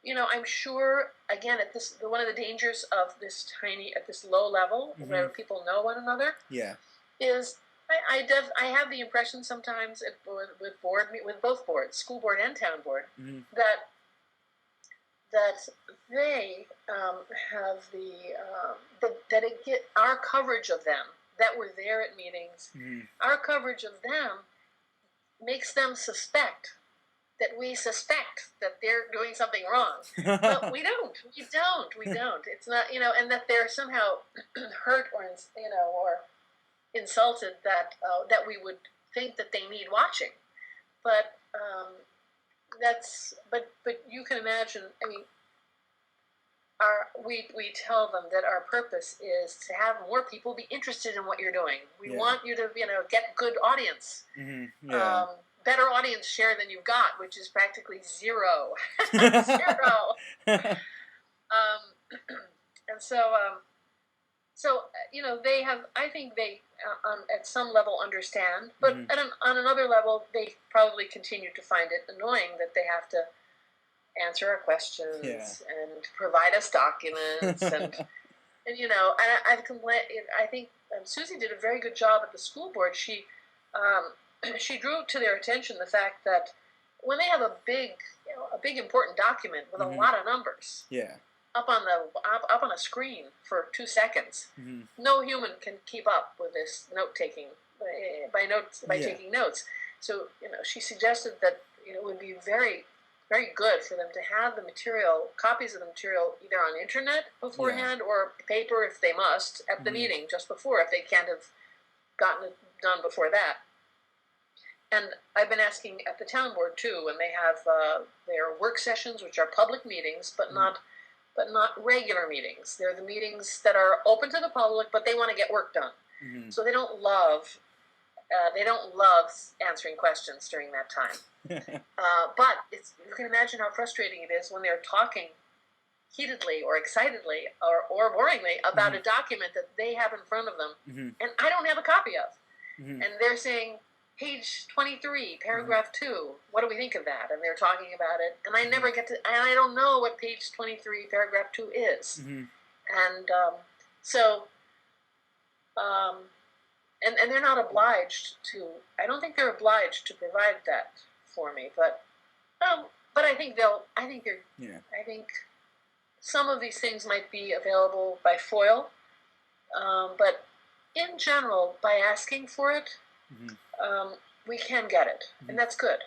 you know, I'm sure, again, at this, one of the dangers of this at this low level, where people know one another, is I have the impression sometimes with both boards, school board and town board, that they have our coverage of them, that we're there at meetings, our coverage of them makes them suspect that we suspect that they're doing something wrong. But we don't. It's not, you know, and that they're somehow hurt or, you know, or insulted that we would think that they need watching. But but you can imagine, I mean, we tell them that our purpose is to have more people be interested in what you're doing. We want you to, you know, get good audience. Better audience share than you've got, which is practically zero. Zero. And so, you know, they have, I think they, at some level, understand, but on another level, they probably continue to find it annoying that they have to answer our questions and provide us documents and you know, I've complained. I think Susie did a very good job at the school board. She drew to their attention the fact that when they have a big important document with a lot of numbers up on a screen for 2 seconds, no human can keep up with this note taking by taking notes. So, you know, she suggested that, you know, it would be very, very good for them to have the material, copies of the material, either on internet beforehand or paper if they must at the meeting just before, if they can't have gotten it done before that. And I've been asking at the town board too, when they have their work sessions, which are public meetings, but not regular meetings. They're the meetings that are open to the public, but they want to get work done. So they don't love answering questions during that time. But you can imagine how frustrating it is when they're talking heatedly or excitedly or boringly about a document that they have in front of them, and I don't have a copy of. And they're saying, page 23, paragraph 2, what do we think of that? And they're talking about it, and I never get to, and I don't know what page 23, paragraph 2 is. And and they're not obliged to, I don't think they're obliged to provide that for me, but I think I think some of these things might be available by FOIL, but in general, by asking for it, we can get it, and that's good.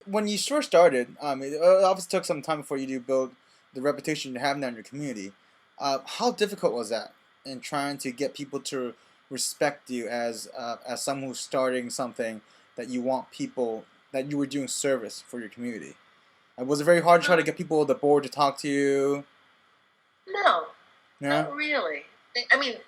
When you first started, it obviously took some time before you do build the reputation you have now in your community. How difficult was that in trying to get people to respect you as someone who's starting something that you want people, that you were doing service for your community? Was it very hard to try to get people at the board to talk to you? No, not really. I mean,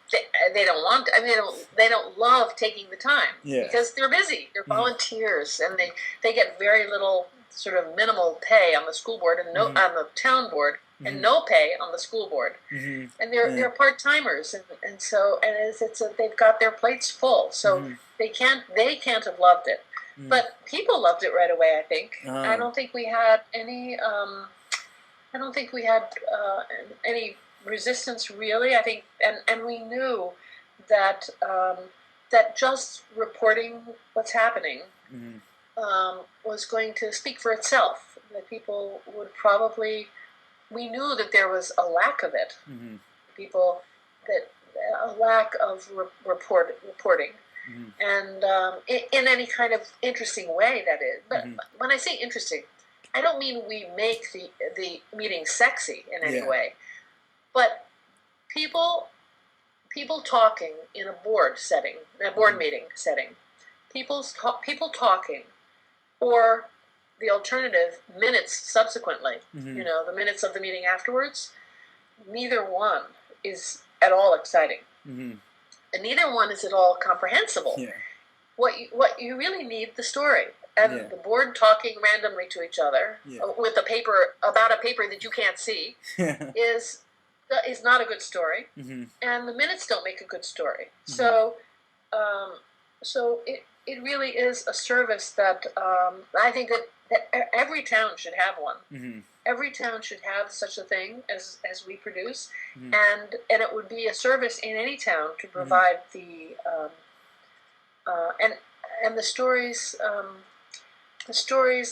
they don't want to, I mean, they don't love taking the time because they're busy. They're volunteers, and they get very little, sort of minimal pay on the school board and on the town board, and no pay on the school board. And they're part-timers, and so they've got their plates full, so they can't have loved it. But people loved it right away, I think. I don't think we had any any resistance, really. I think, and we knew that that just reporting what's happening was going to speak for itself. That people would probably we knew that there was a lack of it. Mm-hmm. People that a lack of reporting, Mm-hmm. and in any kind of interesting way, that is. But Mm-hmm. when I say interesting, I don't mean we make the meeting sexy in any Yeah. way, but people talking in a board setting, a board meeting setting, people talking, or the alternative, minutes subsequently. Mm-hmm. You know, the minutes of the meeting afterwards. Neither one is at all exciting, Mm-hmm. and neither one is at all comprehensible. Yeah. What you really need, the story, and Yeah. the board talking randomly to each other, Yeah. with a paper about a paper that you can't see, is not a good story, Mm-hmm. and the minutes don't make a good story. Mm-hmm. So it really is a service that I think that every town should have one. Mm-hmm. Every town should have such a thing as we produce, Mm-hmm. and it would be a service in any town to provide the and the stories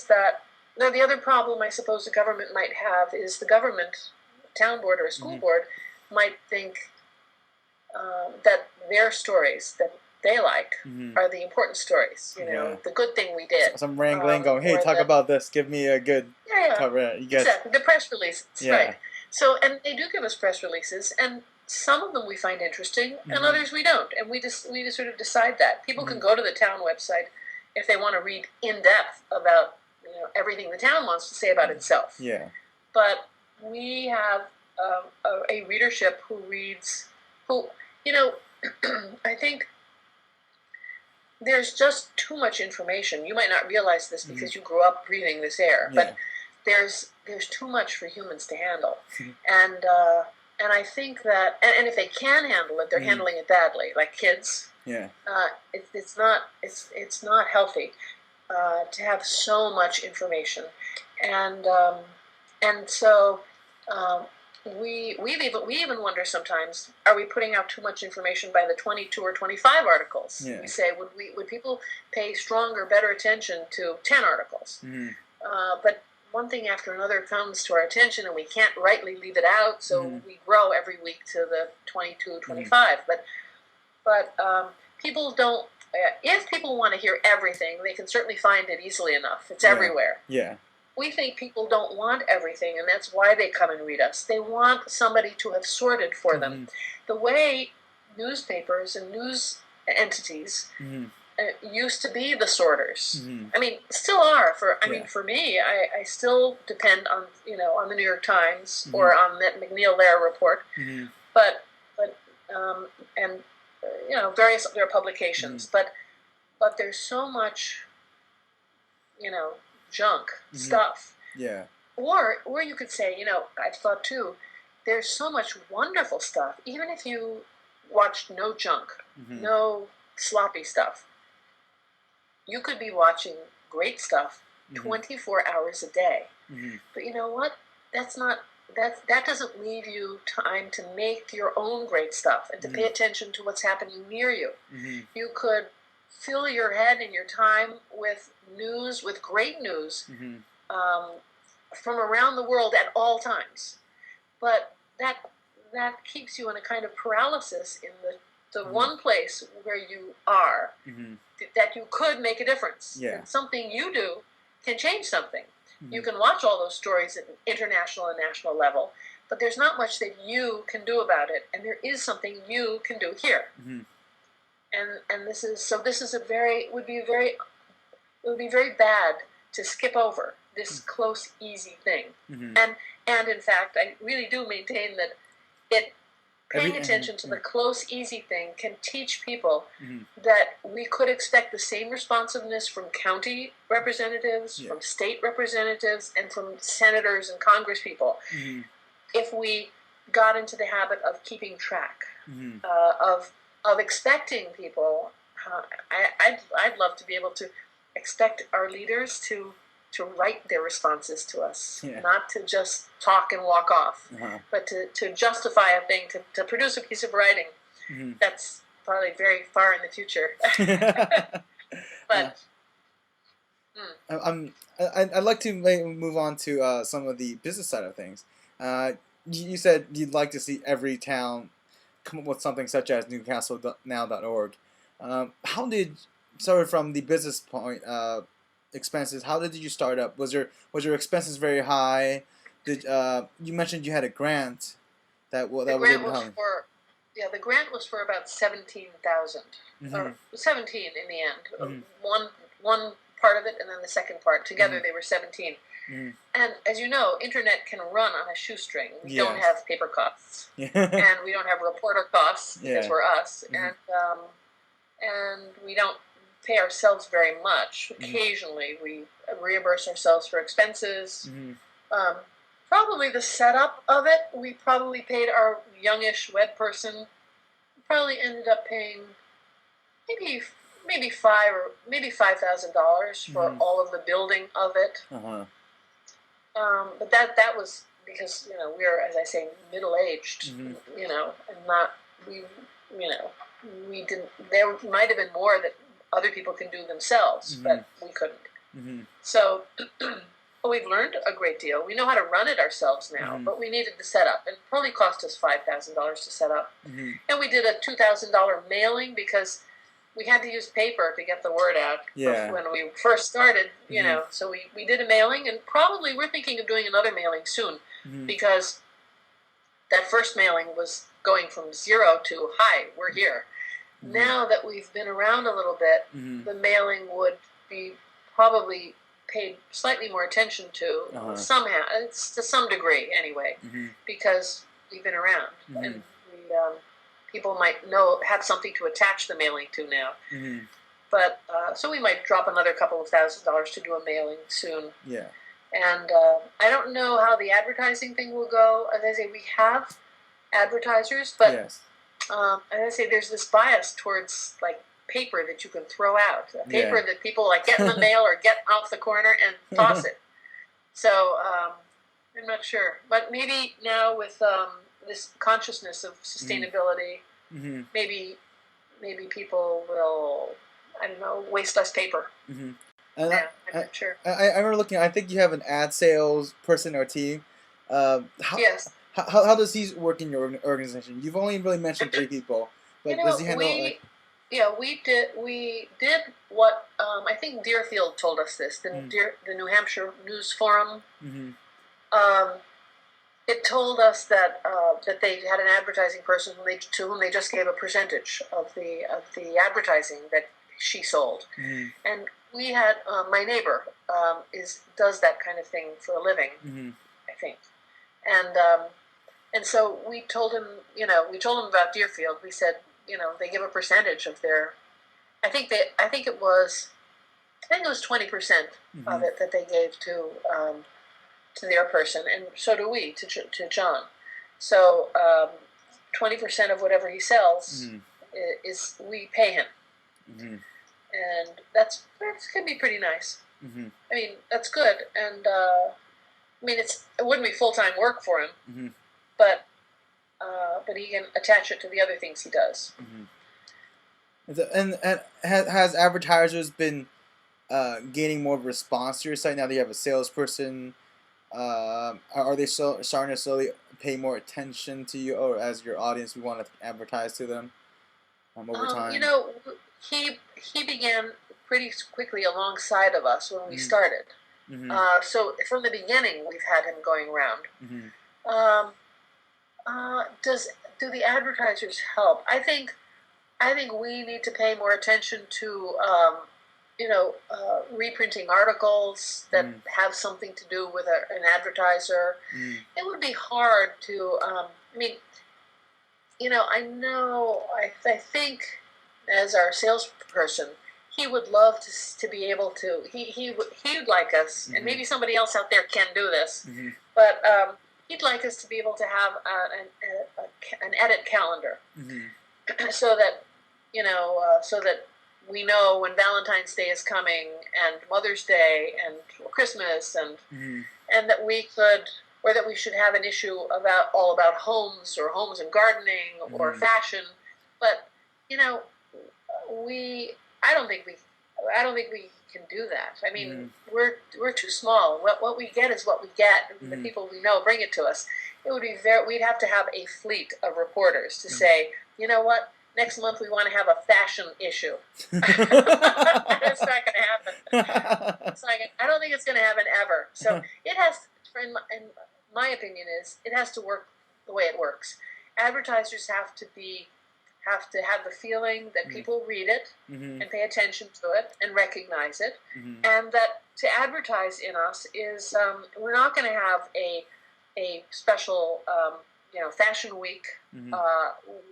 that. Now, the other problem I suppose the government might have is the government, town board or a school board, might think that their stories that they like are the important stories. You know, the good thing we did. Some wrangling going, hey, talk about this. Give me a good cover. You get exactly the press releases, right? So, and they do give us press releases, and some of them we find interesting, and others we don't, and we just sort of decide that people can go to the town website if they want to read in depth about everything the town wants to say about itself. Yeah. But we have a readership who reads, I think there's just too much information. You might not realize this because you grew up breathing this air, but there's too much for humans to handle, and I think that, and if they can handle it, they're handling it badly, like kids. Yeah. It's not healthy to have so much information, and so we even wonder sometimes, are we putting out too much information by the 22 or 25 articles? Yeah. We say, would people pay stronger, better attention to 10 articles? But one thing after another comes to our attention, and we can't rightly leave it out, so we grow every week to the 22, 25. But people don't. If people want to hear everything, they can certainly find it easily enough. It's everywhere. Yeah. We think people don't want everything, and that's why they come and read us. They want somebody to have sorted for them. The way newspapers and news entities used to be the sorters. I mean, still are. For me, I still depend on on the New York Times or on that McNeil-Lehrer report, but and various other publications. But there's so much junk stuff. Yeah. Or you could say, I've thought too, there's so much wonderful stuff. Even if you watched no junk, no sloppy stuff, you could be watching great stuff 24 hours a day. But you know what? That doesn't leave you time to make your own great stuff and to pay attention to what's happening near you. You could fill your head and your time with news, with great news from around the world at all times. But that keeps you in a kind of paralysis in the one place where you are, that you could make a difference. Yeah. And something you do can change something. You can watch all those stories at an international and national level, but there's not much that you can do about it, and there is something you can do here. And this is it would be very bad to skip over this close, easy thing. And in fact, I really do maintain that paying attention to the close, easy thing can teach people that we could expect the same responsiveness from county representatives, from state representatives, and from senators and congresspeople if we got into the habit of keeping track, of expecting people. I'd love to be able to expect our leaders to write their responses to us, not to just talk and walk off, but to justify a thing, to produce a piece of writing. That's probably very far in the future. But I'd like to move on to some of the business side of things. Uh, you said you'd like to see every town come up with something such as NewcastleNow.org. How did, sorry, from the business point, expenses? How did you start up? Was your expenses very high? Did you mentioned you had a grant The that was grant able to was help? for, yeah, the grant was for about 17,000, Mm-hmm. or 17 in the end. Mm-hmm. One part of it, and then the second part. Together, Mm-hmm. they were 17. Mm-hmm. And as you know, internet can run on a shoestring. We don't Yes. have paper costs, Yeah. and we don't have reporter costs because Yeah. we're us, Mm-hmm. and we don't pay ourselves very much. Mm-hmm. Occasionally, we reimburse ourselves for expenses. Mm-hmm. Um, Probably the setup of it, we probably paid our youngish web person. Probably ended up paying maybe maybe $5,000 for Mm-hmm. all of the building of it. Uh-huh. But that was because we are, as I say, middle aged. Mm-hmm. And not we you know we didn't. There might have been more that other people can do themselves, Mm-hmm. but we couldn't. Mm-hmm. So we've learned a great deal. We know how to run it ourselves now, Mm-hmm. but we needed the setup. It probably cost us $5,000 to set up. Mm-hmm. And we did a $2,000 mailing because we had to use paper to get the word out. Yeah. When we first started, Mm-hmm. So we did a mailing, and probably we're thinking of doing another mailing soon Mm-hmm. because that first mailing was going from 0 to hi, we're here. Mm-hmm. Now that we've been around a little bit, Mm-hmm. the mailing would be probably paid slightly more attention to somehow. It's to some degree anyway, Mm-hmm. because we've been around, Mm-hmm. and people might have something to attach the mailing to now. Mm-hmm. But so we might drop another couple of $1,000s to do a mailing soon. Yeah. And I don't know how the advertising thing will go. As I say, we have advertisers, but Yes. as I say, there's this bias towards like paper that you can throw out, paper Yeah. that people like get in the mail or get off the corner and toss it. So I'm not sure, but maybe now with this consciousness of sustainability, Mm-hmm. maybe people will, I don't know, waste less paper. Mm-hmm. And Yeah, I'm not sure. I remember looking. I think you have an ad sales person or team. How, Yes. how does he work in your organization? You've only really mentioned 3 people, but does he handle like? we did what I think Deerfield told us this. The New Hampshire News Forum. Mm-hmm. It told us that that they had an advertising person to whom they just gave a percentage of the advertising that she sold. Mm-hmm. And we had my neighbor does that kind of thing for a living, Mm-hmm. I think, and so we told him about Deerfield. We said they give a percentage of their. I think it was 20% Mm-hmm. of it that they gave to their person, and so do we to John. So 20% of whatever he sells Mm-hmm. is we pay him. Mm-hmm. And that can be pretty nice. Mm-hmm. I mean, that's good, and I mean it wouldn't be full-time work for him, Mm-hmm. but he can attach it to the other things he does. Mm-hmm. And has advertisers been gaining more response to your site now that you have a salesperson? Are they starting to slowly pay more attention to you, or as your audience, we want to advertise to them over time? He began pretty quickly alongside of us when we Mm-hmm. started. Mm-hmm. So from the beginning, we've had him going around. Mm-hmm. Do the advertisers help? I think we need to pay more attention to reprinting articles that have something to do with an advertiser. It would be hard to. I think as our salesperson, he would love to be able to. He would like us, and maybe somebody else out there can do this, but he'd like us to be able to have an edit calendar, so that we know when Valentine's Day is coming, and Mother's Day, and Christmas, and that we should have an issue all about homes and gardening or fashion. But I don't think I don't think we can do that. I mean, we're too small. What we get is what we get. The people we know bring it to us. It would be we'd have to have a fleet of reporters to say, you know what, next month we want to have a fashion issue. It's not going to happen. It's not I don't think it's going to happen ever. So it has, in my opinion, it has to work the way it works. Advertisers have to have the feeling that people read it and pay attention to it and recognize it, and that to advertise in us is we're not going to have a special fashion week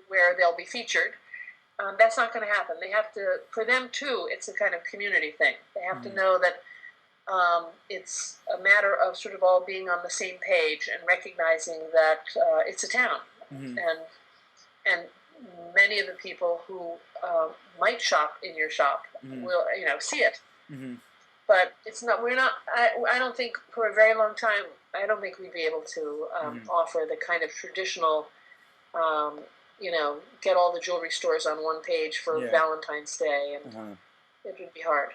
where they'll be featured. That's not going to happen. They have to, for them too, it's a kind of community thing. They have to know that it's a matter of sort of all being on the same page and recognizing that it's a town, and many of the people who might shop in your shop will see it. But it's not. We're not. I don't think for a very long time. I don't think we'd be able to offer the kind of traditional, get all the jewelry stores on one page for Valentine's Day, and it would be hard.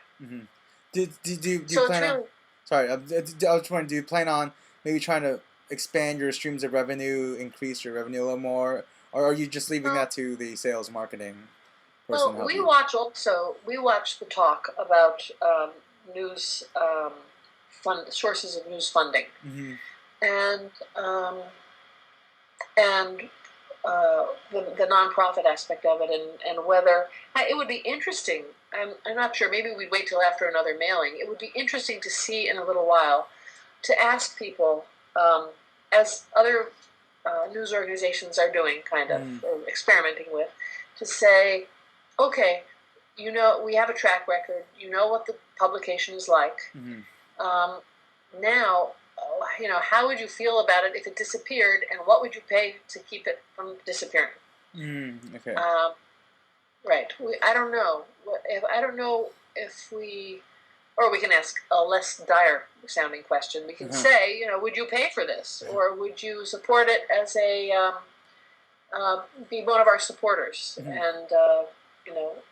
Do you plan on? Sorry, I was wondering. Do you plan on maybe trying to expand your streams of revenue, increase your revenue a little more, or are you just leaving that to the sales marketing person? Well, we watch the talk about news sources of news funding, and the nonprofit aspect of it, and whether it would be interesting. I'm not sure. Maybe we'd wait till after another mailing. It would be interesting to see in a little while, to ask people, as other news organizations are doing, kind of, or experimenting with, to say, okay, we have a track record. You know what the publication is like. Now, how would you feel about it if it disappeared, and what would you pay to keep it from disappearing? Okay. Right. I don't know. I don't know if we, or we can ask a less dire sounding question. We can say, would you pay for this, or would you support it as be one of our supporters? And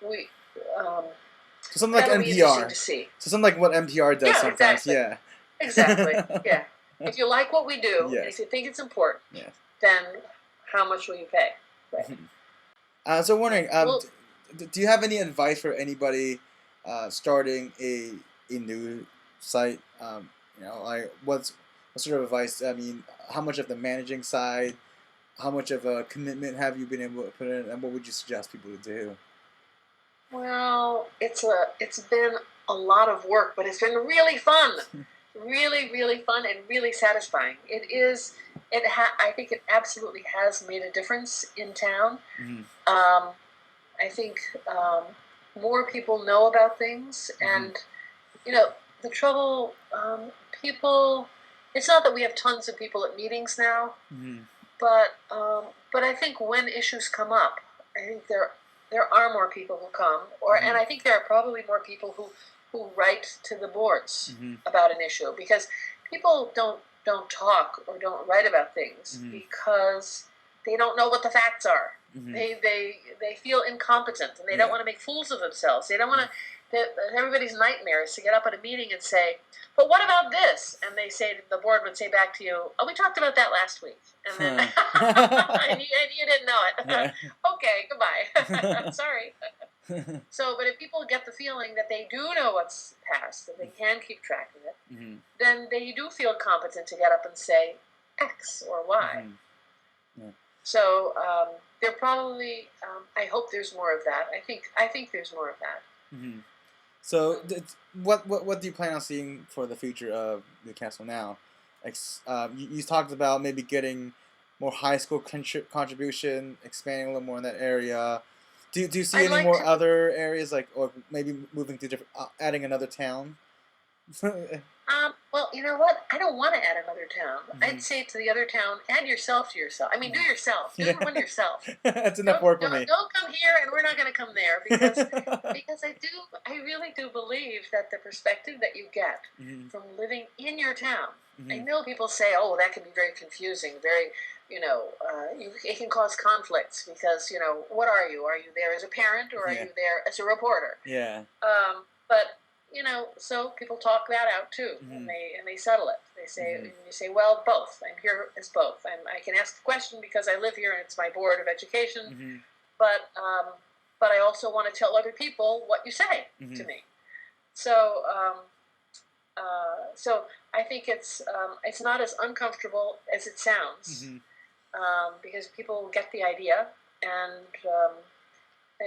we. So something like NPR. So something like what NPR does sometimes. Exactly. Yeah. Exactly. Yeah. If you like what we do, and if you think it's important, then how much will you pay? Right. So wondering, do you have any advice for anybody starting a new site? Like what sort of advice? I mean, how much of the managing side, how much of a commitment have you been able to put in, and what would you suggest people to do? Well, it's been a lot of work, but it's been really fun. Really, really fun and really satisfying. It is. I think it absolutely has made a difference in town. I think more people know about things, and the trouble. People. It's not that we have tons of people at meetings now, but I think when issues come up, I think there are more people who come, and I think there are probably more people who write to the boards about an issue, because people don't talk or don't write about things because they don't know what the facts are. They feel incompetent, and they don't want to make fools of themselves. They don't want to. Everybody's nightmare is to get up at a meeting and say, "But what about this?" And the board would say back to you, "Oh, we talked about that last week," and then and you didn't know it. Yeah. Okay, goodbye. Sorry. So, but if people get the feeling that they do know what's passed, that they can keep track of it, then they do feel competent to get up and say X or Y. So there probably, I hope there's more of that. I think there's more of that. So, what do you plan on seeing for the future of Newcastle Now? You talked about maybe getting more high school contribution, expanding a little more in that area. Do you see any more other areas, or maybe moving to adding another town? Well, you know what? I don't want to add another town. I'd say to the other town, add yourself to yourself. I mean, do yourself. Do one yourself. That's enough work for me. Don't come here, and we're not going to come there, because I really do believe that the perspective that you get from living in your town. I know people say, "Oh, that can be very confusing, very." It can cause conflicts because, what are you? Are you there as a parent, or are you there as a reporter? Yeah. But so people talk that out too, Mm-hmm. and they settle it. They say, Mm-hmm. and you say, well, both. I'm here as both. I can ask the question because I live here and it's my board of education, Mm-hmm. but I also want to tell other people what you say Mm-hmm. to me. So so I think it's not as uncomfortable as it sounds, Mm-hmm. because people get the idea and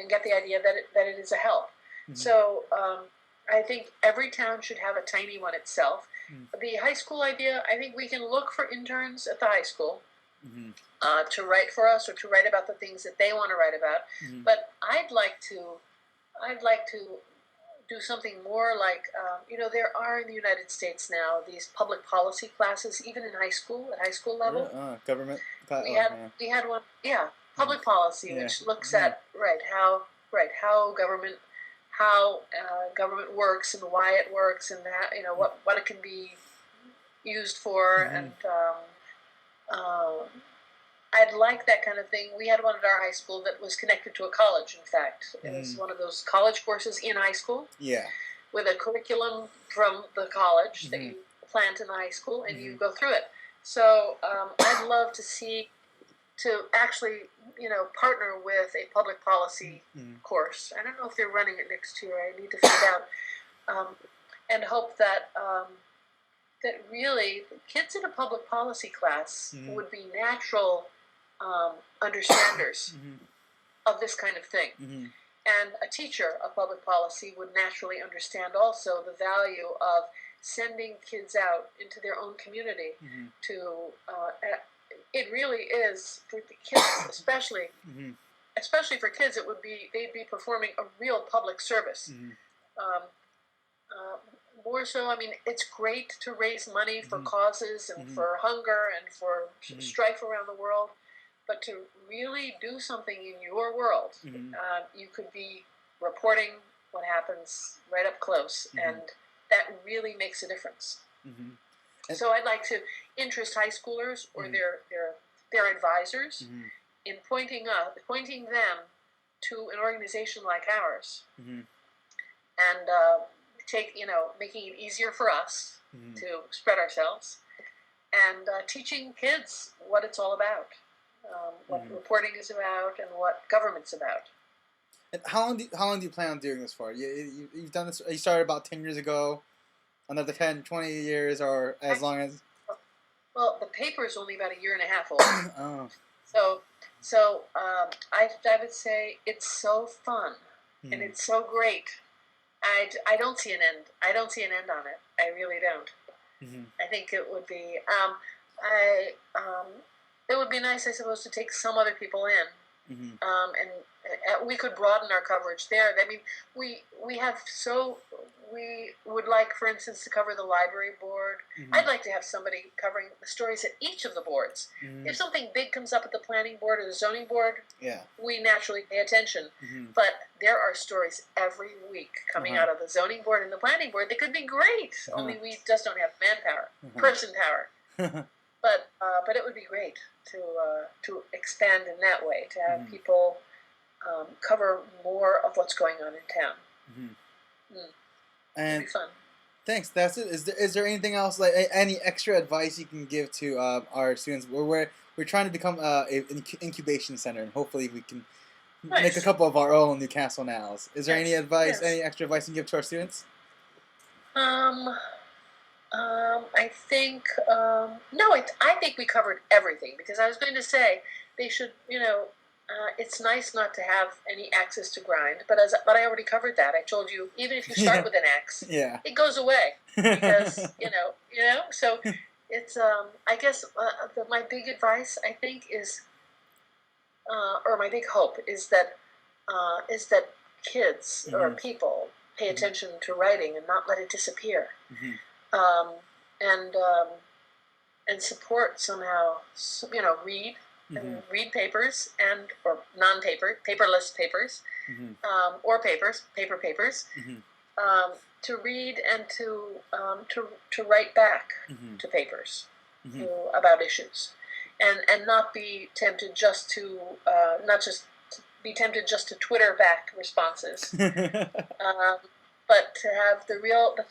get the idea that it is a help. Mm-hmm. So I think every town should have a tiny one itself. The high school idea, I think we can look for interns at the high school Mm-hmm. to write for us or to write about the things that they want to write about. Mm-hmm. But I'd like to do something more like there are in the United States now these public policy classes, even in high school at high school level. Government. We Oh, had yeah. we had one, yeah, public policy, Yeah. which looks Mm-hmm. at how government works and why it works and what it can be used for. Mm-hmm. And I'd like that kind of thing. We had one at our high school that was connected to a college. In fact, it was one of those college courses in high school. Yeah. With a curriculum from the college that Mm-hmm. you plant in the high school, and Mm-hmm. you go through it. So I'd love to actually partner with a public policy course. I don't know if they're running it next year. I need to find out, and hope that that really kids in a public policy class would be natural understanders of this kind of thing. Mm-hmm. And a teacher of public policy would naturally understand also the value of sending kids out into their own community to. It really is for the kids, especially for kids. They'd be performing a real public service. More so, I mean, it's great to raise money for causes and for hunger and for strife around the world. But to really do something in your world, you could be reporting what happens right up close, and that really makes a difference. So I'd like to interest high schoolers or their advisors in pointing them to an organization like ours, and making it easier for us to spread ourselves, and teaching kids what it's all about. What reporting is about and what government's about. And how long do you plan on doing this for? You've done this. You started about 10 years ago. Another 10, 20 years, or as long as. Well, the paper is only about a year and a half old. Oh. So I would say it's so fun and it's so great. I don't see an end. I don't see an end on it. I really don't. I think it would be. It would be nice, I suppose, to take some other people in, and we could broaden our coverage there. I mean, we would like, for instance, to cover the library board. I'd like to have somebody covering the stories at each of the boards. If something big comes up at the planning board or the zoning board, we naturally pay attention. But there are stories every week coming out of the zoning board and the planning board that could be great. Only we just don't have manpower, person power. But it would be great to expand in that way, to have people cover more of what's going on in town. And it'd be fun. Thanks. That's it. Is there anything else, like any extra advice you can give to our students? We're trying to become an incubation center, and hopefully we can make a couple of our own Newcastle Nows. Is there any advice, any extra advice you can give to our students? I think no. I think we covered everything, because I was going to say they should. It's nice not to have any axes to grind, but I already covered that. I told you, even if you start with an axe, it goes away because So it's I guess my big advice, I think, is or my big hope is that kids or people pay attention to writing and not let it disappear. And support somehow, read and read papers or paperless papers, or paper papers, to read and to write back to papers about issues, and not be tempted just to be tempted just to Twitter back responses. but to have the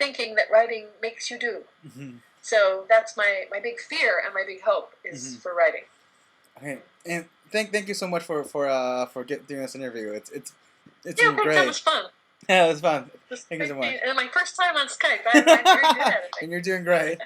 thinking that writing makes you do. Mm-hmm. So that's my big fear and my big hope is for writing. Okay, and thank you so much for doing this interview. It's Yeah, been thanks. great. That was fun. Yeah, it was fun. Thank you so much. And my first time on Skype. I'm very good at it. And you're doing great.